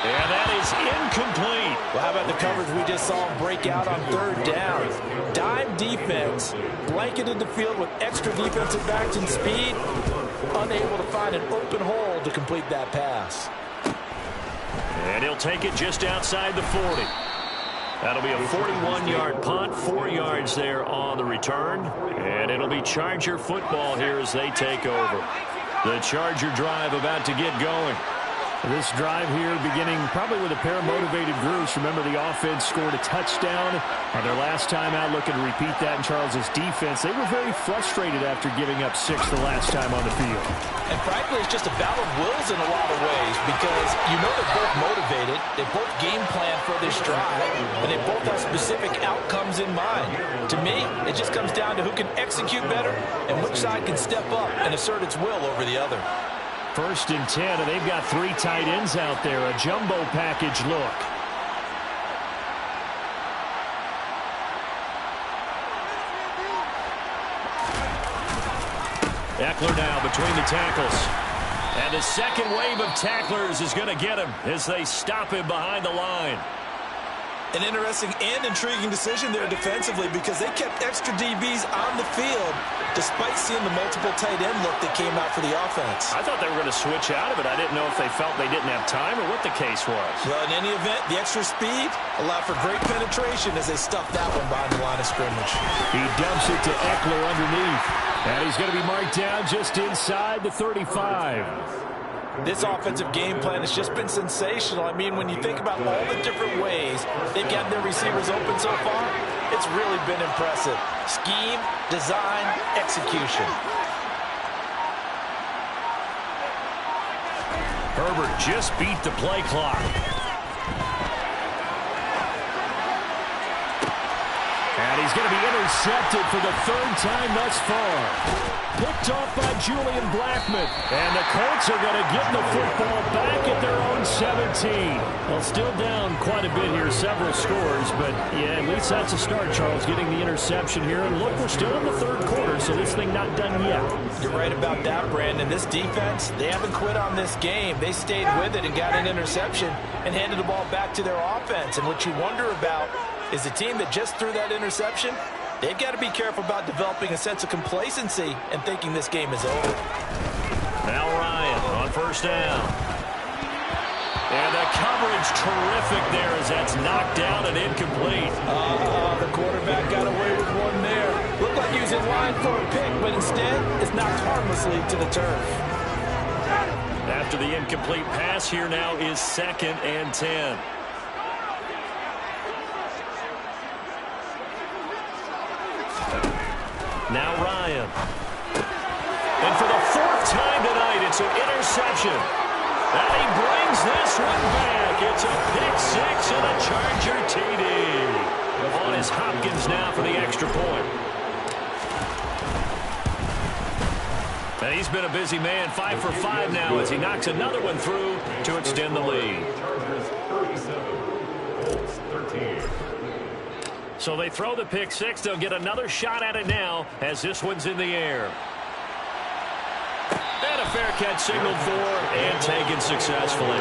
S3: And that is incomplete.
S4: Well, how about the coverage we just saw him break out on 3rd down? Dime defense, blanketed the field with extra defensive backs and speed, unable to find an open hole to complete that pass.
S3: And he'll take it just outside the 40. That'll be a 41-yard punt, 4 yards there on the return. And it'll be Charger football here as they take over. The Charger drive about to get going.
S7: This drive here beginning probably with a pair of motivated groups. Remember, the offense scored a touchdown on their last time out, looking to repeat that in Charles's defense. They were very frustrated after giving up 6 the last time on the field.
S4: And frankly, it's just a battle of wills in a lot of ways because you know they're both motivated. They both game plan for this drive, and they both have specific outcomes in mind. To me, it just comes down to who can execute better and which side can step up and assert its will over the other.
S7: 1st and 10, and they've got 3 tight ends out there. A jumbo package look. Eckler now between the tackles. And the second wave of tacklers is going to get him as they stop him behind the line.
S6: An interesting and intriguing decision there defensively because they kept extra DBs on the field despite seeing the multiple tight end look that came out for the offense.
S3: I thought they were going to switch out of it. I didn't know if they felt they didn't have time or what the case was.
S6: Well, in any event, the extra speed allowed for great penetration as they stuffed that one behind the line of scrimmage.
S7: He dumps it to Eckler underneath. And he's going to be marked down just inside the 35.
S4: This offensive game plan has just been sensational. I mean, when you think about all the different ways they've gotten their receivers open so far, it's really been impressive. Scheme, design, execution.
S3: Herbert just beat the play clock. And he's going to be intercepted for the 3rd time thus far. Picked off by Julian Blackmon. And the Colts are going to get the football back at their own 17. Well, still down quite a bit here, several scores. But, yeah, at least that's a start, Charles, getting the interception here. And look, we're still in the 3rd quarter, so this thing not done yet.
S4: You're right about that, Brandon. This defense, they haven't quit on this game. They stayed with it and got an interception and handed the ball back to their offense. And what you wonder about is the team that just threw that interception, they've got to be careful about developing a sense of complacency and thinking this game is over.
S3: Now Ryan on 1st down. And the coverage terrific there as that's knocked down and incomplete.
S4: The quarterback got away with one there. Looked like he was in line for a pick, but instead it's knocked harmlessly to the turf.
S3: After the incomplete pass, here now is 2nd and 10. Now Ryan. And for the 4th time tonight, it's an interception. And he brings this one back. It's a pick 6 and a Charger TD. On is Hopkins now for the extra point. And he's been a busy man, 5 for 5 now as he knocks another one through to extend the lead. So they throw the pick 6. They'll get another shot at it now as this one's in the air. And a fair catch signaled for and taken successfully.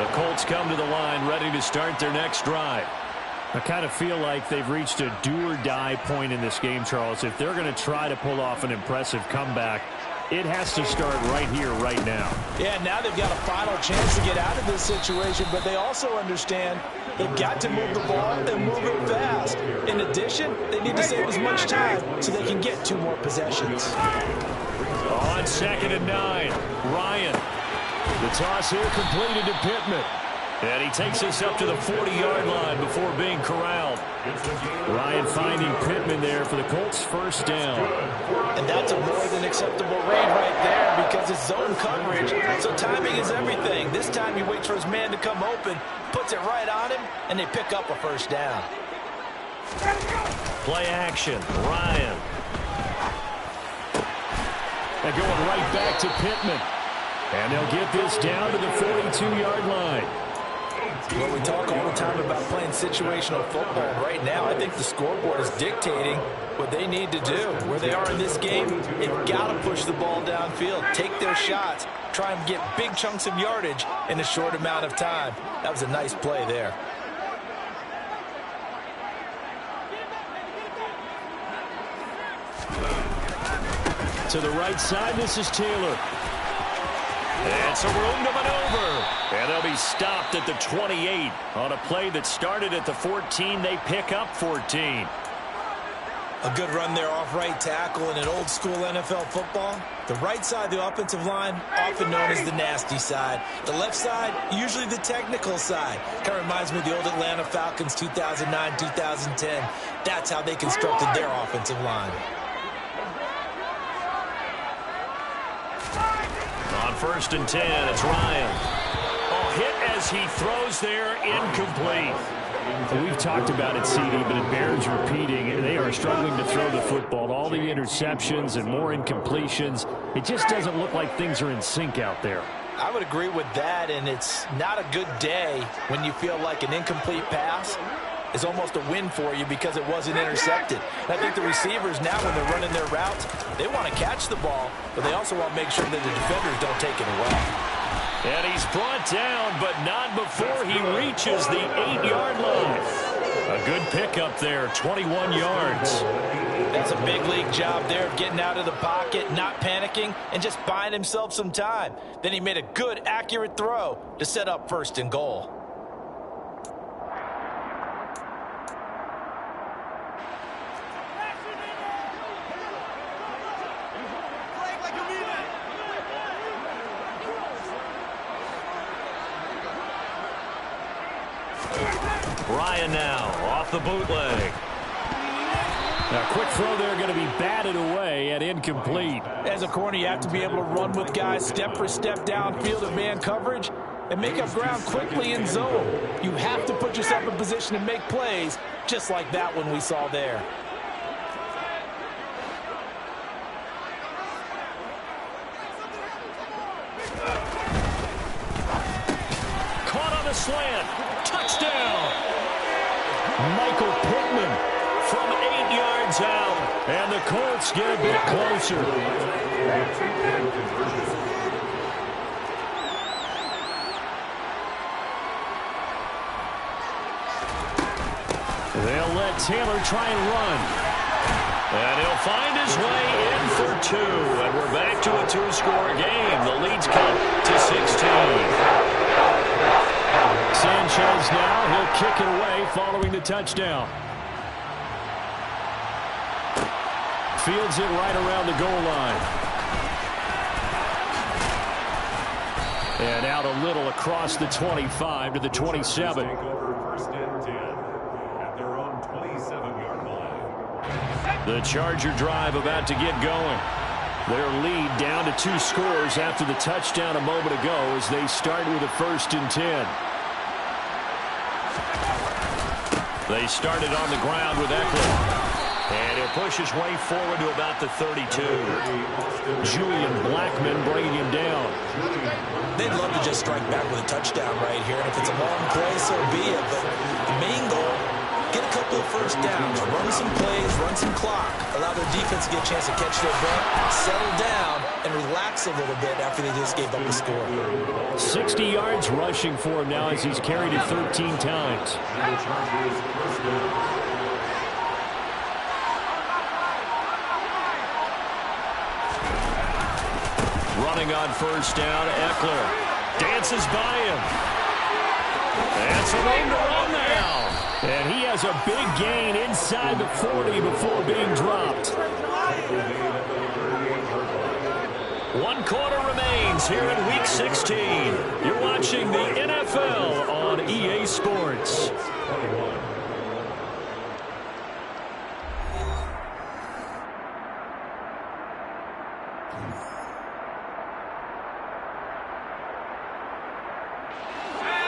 S3: The Colts come to the line ready to start their next drive.
S7: I kind of feel like they've reached a do-or-die point in this game, Charles. If they're going to try to pull off an impressive comeback, it has to start right here, right now.
S4: Yeah, now they've got a final chance to get out of this situation, but they also understand they've got to move the ball and move it fast. In addition, they need to save as much time so they can get 2 more possessions.
S3: On 2nd and 9, Ryan. The toss here completed to Pittman. And he takes us up to the 40-yard line before being corralled.
S7: Ryan finding Pittman there for the Colts' first down.
S4: And that's a more than acceptable read right there because it's zone coverage, so timing is everything. This time he waits for his man to come open, puts it right on him, and they pick up a first down.
S3: Play action, Ryan.
S7: They're going right back to Pittman. And they'll get this down to the 42-yard line.
S4: Well, we talk all the time about playing situational football. Right now, I think the scoreboard is dictating what they need to do. Where they are in this game, they've got to push the ball downfield, take their shots, try and get big chunks of yardage in a short amount of time. That was a nice play there.
S7: To the right side, this is Taylor.
S3: And some room to maneuver. And they'll be stopped at the 28. On a play that started at the 14, they pick up 14.
S4: A good run there off right tackle in an old school NFL football. The right side, the offensive line, often known as the nasty side. The left side, usually the technical side. Kind of reminds me of the old Atlanta Falcons 2009, 2010. That's how they constructed their offensive line.
S3: On 1st and 10, it's Ryan. A hit as he throws there, incomplete.
S7: We've talked about it, CD, but it bears repeating. They are struggling to throw the football. All the interceptions and more incompletions. It just doesn't look like things are in sync out there.
S4: I would agree with that, and it's not a good day when you feel like an incomplete pass is almost a win for you because it wasn't intercepted. And I think the receivers now, when they're running their routes, they want to catch the ball, but they also want to make sure that the defenders don't take it away.
S3: And he's brought down, but not before he reaches the 8-yard line. A good pickup there, 21 yards.
S4: That's a big league job there of getting out of the pocket, not panicking, and just buying himself some time. Then he made a good, accurate throw to set up 1st and goal.
S3: Ryan now off the bootleg.
S7: Now, quick throw there, going to be batted away and incomplete.
S4: As a corner, you have to be able to run with guys step for step downfield in man coverage and make up ground quickly in zone. You have to put yourself in position to make plays, just like that one we saw there.
S3: Caught on the slant. Touchdown.
S7: Michael Pittman
S3: from 8 yards out.
S7: And the Colts get a bit closer. They'll let Taylor try and run.
S3: And he'll find his way in for 2. And we're back to a 2-score game. The lead's cut to 16.
S7: Sanchez now, he'll kick it away following the touchdown. Fields it right around the goal line. And out a little across the 25 to the 27.
S3: The Charger drive about to get going.
S7: Their lead down to 2 scores after the touchdown a moment ago as they start with a 1st and 10.
S3: They started on the ground with Eckler. And he'll push his way forward to about the 32.
S7: Julian Blackman bringing him down.
S4: They'd love to just strike back with a touchdown right here. And if it's a long play, so be it. But the main goal, get a
S6: couple of first downs, run some plays, run some clock, allow their defense to get a chance to catch their breath, settle down, and relax a little bit after they just gave up the score.
S7: 60 yards rushing for him now as he's carried it 13 times. Running on first down, Eckler dances by him. And some room to run now. And he has a big gain inside the 40 before being dropped. 1 quarter remains here in Week 16. You're watching the NFL on EA Sports.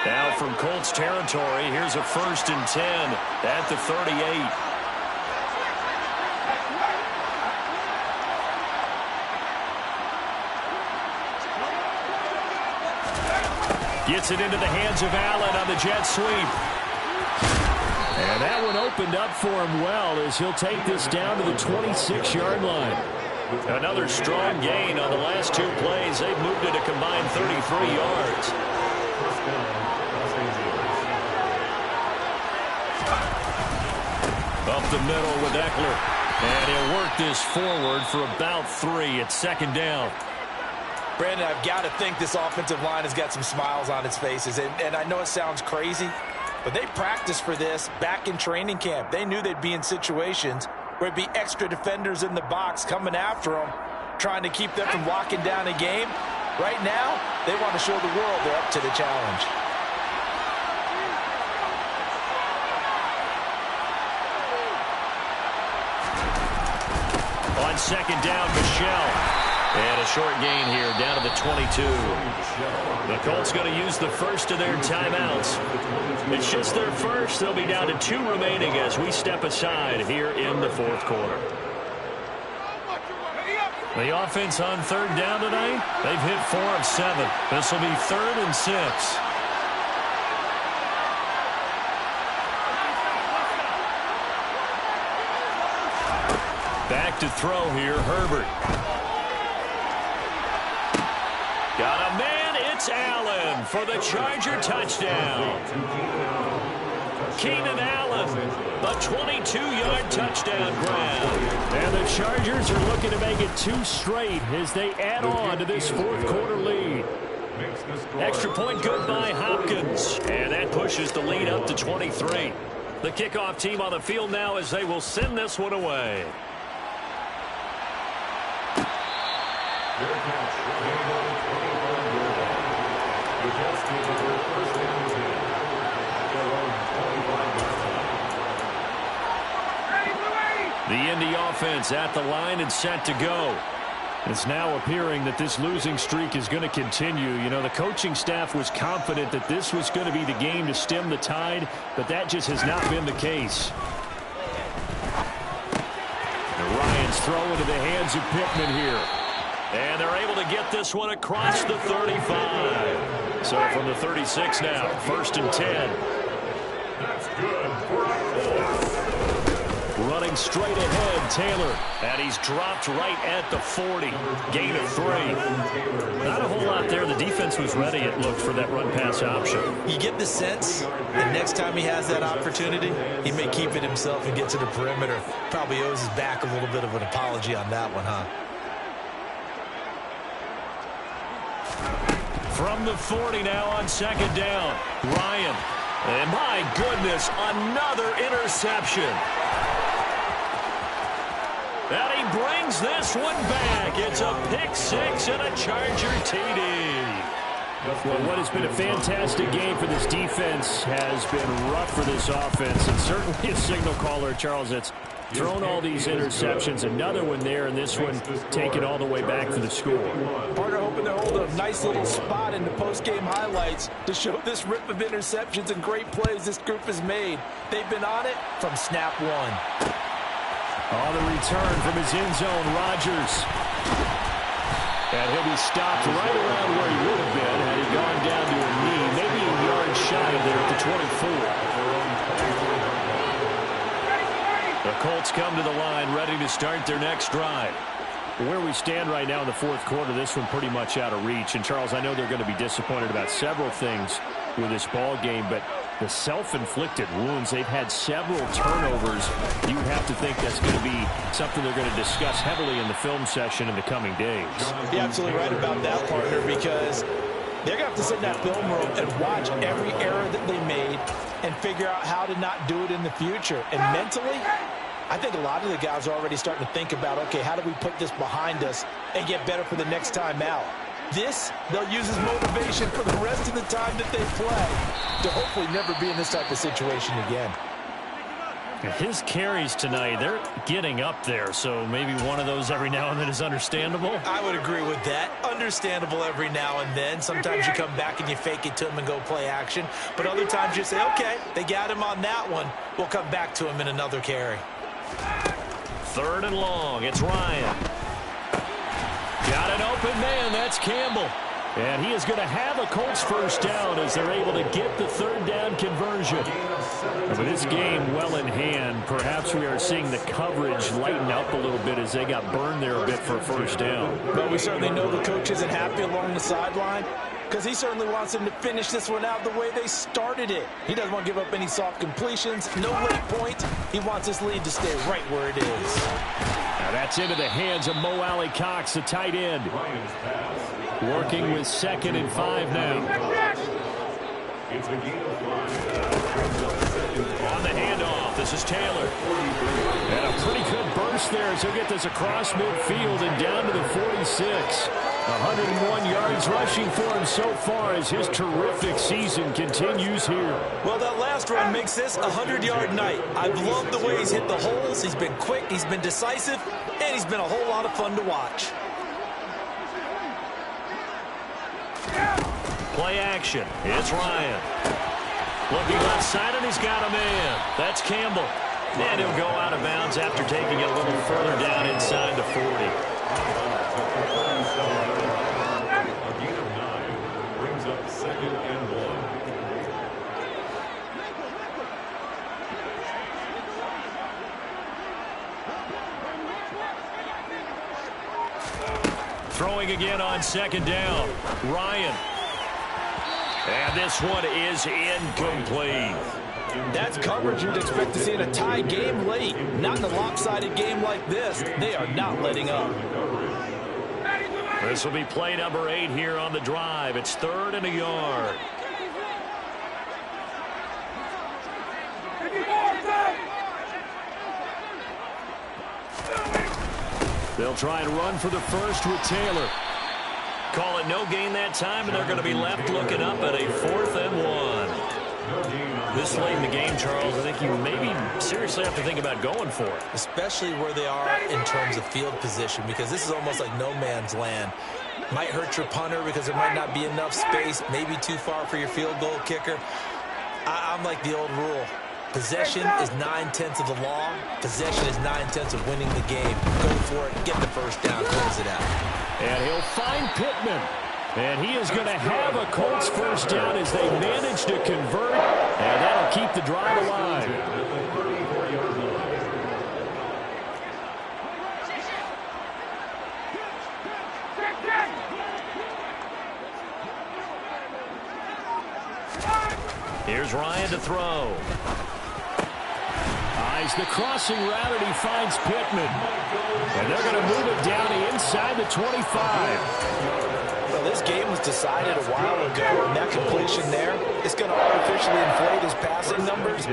S7: Now from Colts territory, here's a 1st and 10 at the 38. Gets it into the hands of Allen on the jet sweep. And that one opened up for him well as he'll take this down to the 26-yard line. Another strong gain on the last 2 plays. They've moved it a combined 33 yards. Up the middle with Eckler. And he'll work this forward for about 3 at 2nd down.
S4: Brandon, I've got to think this offensive line has got some smiles on its faces. And I know it sounds crazy, but they practiced for this back in training camp. They knew they'd be in situations where it'd be extra defenders in the box coming after them, trying to keep them from locking down a game. Right now, they want to show the world they're up to the challenge.
S7: On 2nd down, Michelle. And a short gain here, down to the 22. The Colts going to use the first of their timeouts. It's just their first. They'll be down to 2 remaining as we step aside here in the 4th quarter. The offense on 3rd down tonight, they've hit 4 of 7. This will be 3rd and 6. Back to throw here, Herbert. Got a man, it's Allen for the Charger touchdown. Keenan Allen, a 22-yard touchdown grab. And the Chargers are looking to make it 2 straight as they add on to this 4th quarter lead. Extra point good by Hopkins. And that pushes the lead up to 23. The kickoff team on the field now as they will send this one away. The Indy offense at the line and set to go. It's now appearing that this losing streak is going to continue. You know, the coaching staff was confident that this was going to be the game to stem the tide, but that just has not been the case. And Ryan's throw into the hands of Pittman here. And they're able to get this one across the 35. So from the 36 now, 1st and 10.
S5: That's good for a 4.
S7: Running straight ahead, Taylor. And he's dropped right at the 40. Gain of 3. Not a whole lot there. The defense was ready, it looked, for that run-pass option.
S6: You get the sense that next time he has that opportunity, he may keep it himself and get to the perimeter. Probably owes his back a little bit of an apology on that one, huh?
S7: From the 40 now on 2nd down. Ryan. And my goodness, another interception. And he brings this one back. It's a pick 6 and a Charger TD. Well, what has been a fantastic game for this defense has been rough for this offense. And certainly a signal caller, Charles, that's thrown all these interceptions. Another one there, and this one taken all the way back for the score.
S4: Partner hoping to hold a nice little spot in the post-game highlights to show this rip of interceptions and great plays this group has made. They've been on it from snap 1.
S7: On the return from his end zone, Rodgers. And he'll be stopped right around where he would have been had he gone down to a knee, maybe a yard shy of there at the 24.
S3: The Colts come to the line ready to start their next drive. Where we stand right now in the fourth quarter, this one pretty much out of reach. And, Charles, I know they're going to be disappointed about several things with this ball game, but the self-inflicted wounds, they've had several turnovers. You have to think that's going to be something they're going to discuss heavily in the film session in the coming days.
S4: You're absolutely right about that, partner, because they're going to have to sit in that film room and watch every error that they made and figure out how to not do it in the future. And mentally, I think a lot of the guys are already starting to think about, okay, how do we put this behind us and get better for the next time out? This, they'll use as motivation for the rest of the time that they play to hopefully never be in this type of situation again.
S7: His carries tonight, they're getting up there, so maybe one of those every now and then is understandable.
S4: I would agree with that. Understandable every now and then. Sometimes you come back and you fake it to him and go play action. But other times you say, okay, they got him on that one. We'll come back to him in another carry.
S3: 3rd and long. It's Ryan. Got an open man. That's Campbell. And he is going to have a Colts first down as they're able to get the 3rd down conversion. And with this game well in hand, perhaps we are seeing the coverage lighten up a little bit as they got burned there a bit for a first down.
S4: But we certainly know the coach isn't happy along the sideline because he certainly wants them to finish this one out the way they started it. He doesn't want to give up any soft completions, no late points. He wants his lead to stay right where it is.
S3: Now that's into the hands of Mo Alley Cox, the tight end. Working with 2nd and 5 now. On the handoff, this is Taylor. And a pretty good burst there as he'll get this across midfield and down to the 46. 101 yards rushing for him so far as his terrific season continues here.
S4: Well, that last run makes this a 100-yard night. I've loved the way he's hit the holes. He's been quick, he's been decisive, and he's been a whole lot of fun to watch.
S3: Play action. It's Ryan. Looking left side, and he's got a man. That's Campbell. And he'll go out of bounds after taking it a little further down inside the 40.
S5: A gain of 9 brings up 2nd and
S3: 1. Throwing again on 2nd down. Ryan. And this one is incomplete.
S4: That's coverage you'd expect to see in a tie game late. Not in a lopsided game like this. They are not letting up.
S3: This will be play number 8 here on the drive. It's 3rd and a yard. They'll try and run for the first with Taylor. Call it no gain that time, and they're going to be left looking up at a 4th and 1. This late in the game, Charles, I think you maybe seriously have to think about going for it.
S4: Especially where they are in terms of field position, because this is almost like no man's land. Might hurt your punter because there might not be enough space, maybe too far for your field goal kicker. I'm like the old rule. Possession is 9/10 of the law. Possession is 9/10 of winning the game. Go for it, get the first down, close it out.
S3: And he'll find Pittman. And he is going to have a Colts first down as they manage to convert. And that'll keep the drive alive. Here's Ryan to throw. Eyes the crossing route, and he finds Pittman. And they're going to move it down to inside the 25.
S4: Well, this game was decided a while ago, and that completion there is going to artificially inflate his passing numbers.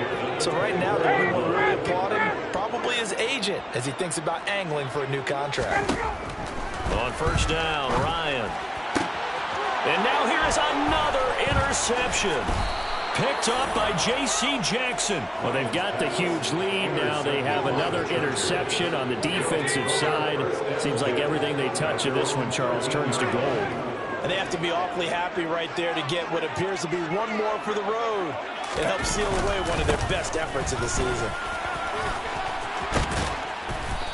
S4: So right now, the only one really applauding probably his agent as he thinks about angling for a new contract.
S3: On first down, Ryan. And now here is another interception. Picked up by J.C. Jackson. Well, they've got the huge lead. Now they have another interception on the defensive side. Seems like everything they touch in this one, Charles, turns to gold.
S4: And they have to be awfully happy right there to get what appears to be one more for the road. It helps seal away one of their best efforts of the season.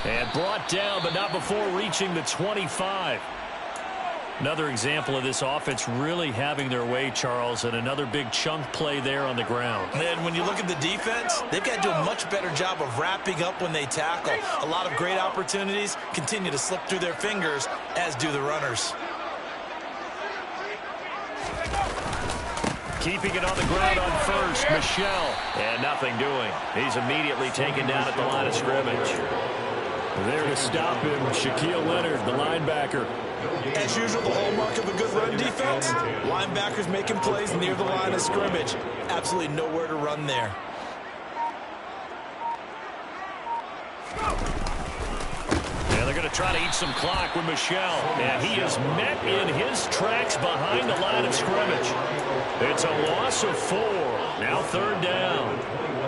S3: And brought down, but not before reaching the 25. Another example of this offense really having their way, Charles, and another big chunk play there on the ground.
S6: And when you look at the defense, they've got to do a much better job of wrapping up when they tackle. A lot of great opportunities continue to slip through their fingers, as do the runners.
S3: Keeping it on the ground on first, Michelle. And nothing doing. He's immediately taken down at the line of scrimmage.
S7: There to stop him, Shaquille Leonard, the linebacker.
S6: As usual, the hallmark of a good run defense, linebackers making plays near the line of scrimmage. Absolutely nowhere to run there.
S3: Yeah, they're going to try to eat some clock with Michelle. And he is met in his tracks behind the line of scrimmage. It's a loss of 4. Now 3rd down.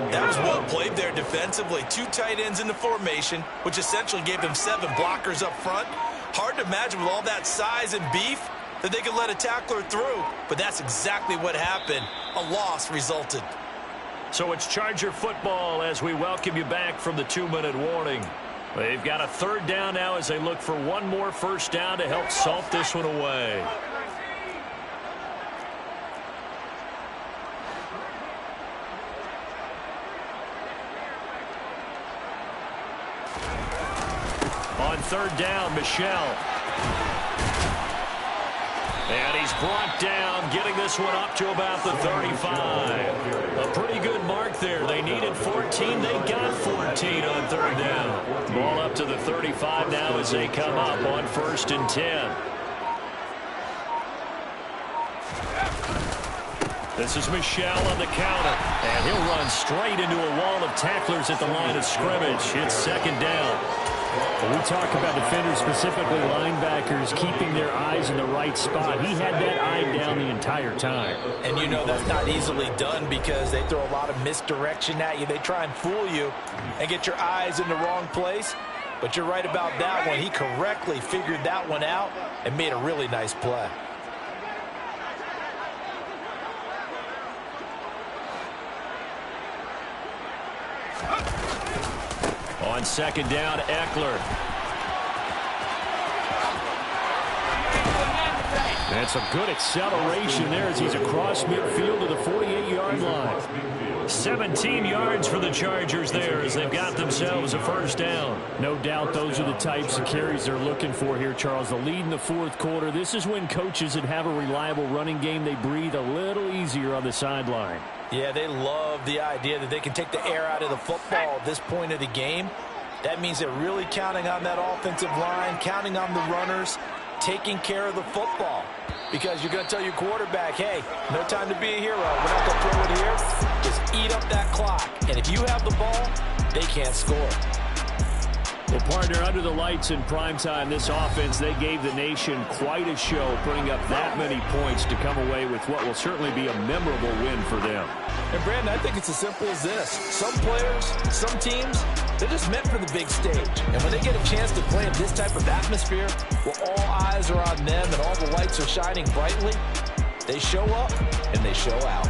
S6: That was well played there defensively. 2 tight ends in the formation, which essentially gave them 7 blockers up front. Hard to imagine with all that size and beef that they could let a tackler through. But that's exactly what happened. A loss resulted.
S3: So it's Charger football as we welcome you back from the 2-minute warning. They've got a 3rd down now as they look for one more first down to help salt this one away. On 3rd down, Michelle. And he's brought down, getting this one up to about the 35. A pretty good mark there. They needed 14. They got 14 on 3rd down. Ball up to the 35 now as they come up on 1st and 10. This is Michelle on the counter. And he'll run straight into a wall of tacklers at the line of scrimmage. It's 2nd down.
S7: When we talk about defenders, specifically linebackers, keeping their eyes in the right spot, he had that eye down the entire time.
S6: And you know that's not easily done because they throw a lot of misdirection at you. They try and fool you and get your eyes in the wrong place. But you're right about that one. He correctly figured that one out and made a really nice play.
S3: On 2nd down, Eckler.
S7: That's a good acceleration there as he's across midfield to the 48-yard line.
S3: 17 yards for the Chargers there as they've got themselves a 1st down.
S7: No doubt those are the types of carries they're looking for here, Charles. The lead in the 4th quarter. This is when coaches that have a reliable running game, they breathe a little easier on the sideline.
S6: Yeah, they love the idea that they can take the air out of the football at this point of the game. That means they're really counting on that offensive line, counting on the runners, taking care of the football. Because you're going to tell your quarterback, hey, no time to be a hero. We're not going to throw it here. Just eat up that clock. And if you have the ball, they can't score.
S7: Well, partner, under the lights in primetime, this offense, they gave the nation quite a show, putting up that many points to come away with what will certainly be a memorable win for them.
S6: And, Brandon, I think it's as simple as this. Some players, some teams, they're just meant for the big stage. And when they get a chance to play in this type of atmosphere, where all eyes are on them and all the lights are shining brightly, they show up and they show out.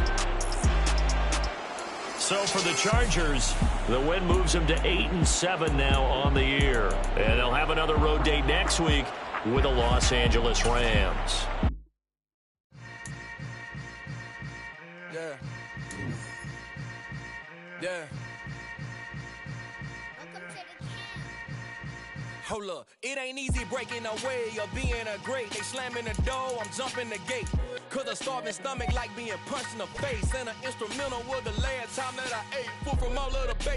S3: So for the Chargers, the win moves them to 8-7 now on the year. And they'll have another road date next week with the Los Angeles Rams.
S8: Yeah. Yeah. Hold up, it ain't easy breaking away or being a great. They slamming the door, I'm jumping the gate. Cause a starving stomach like being punched in the face. And an instrumental was the last time that I ate food from all of the base.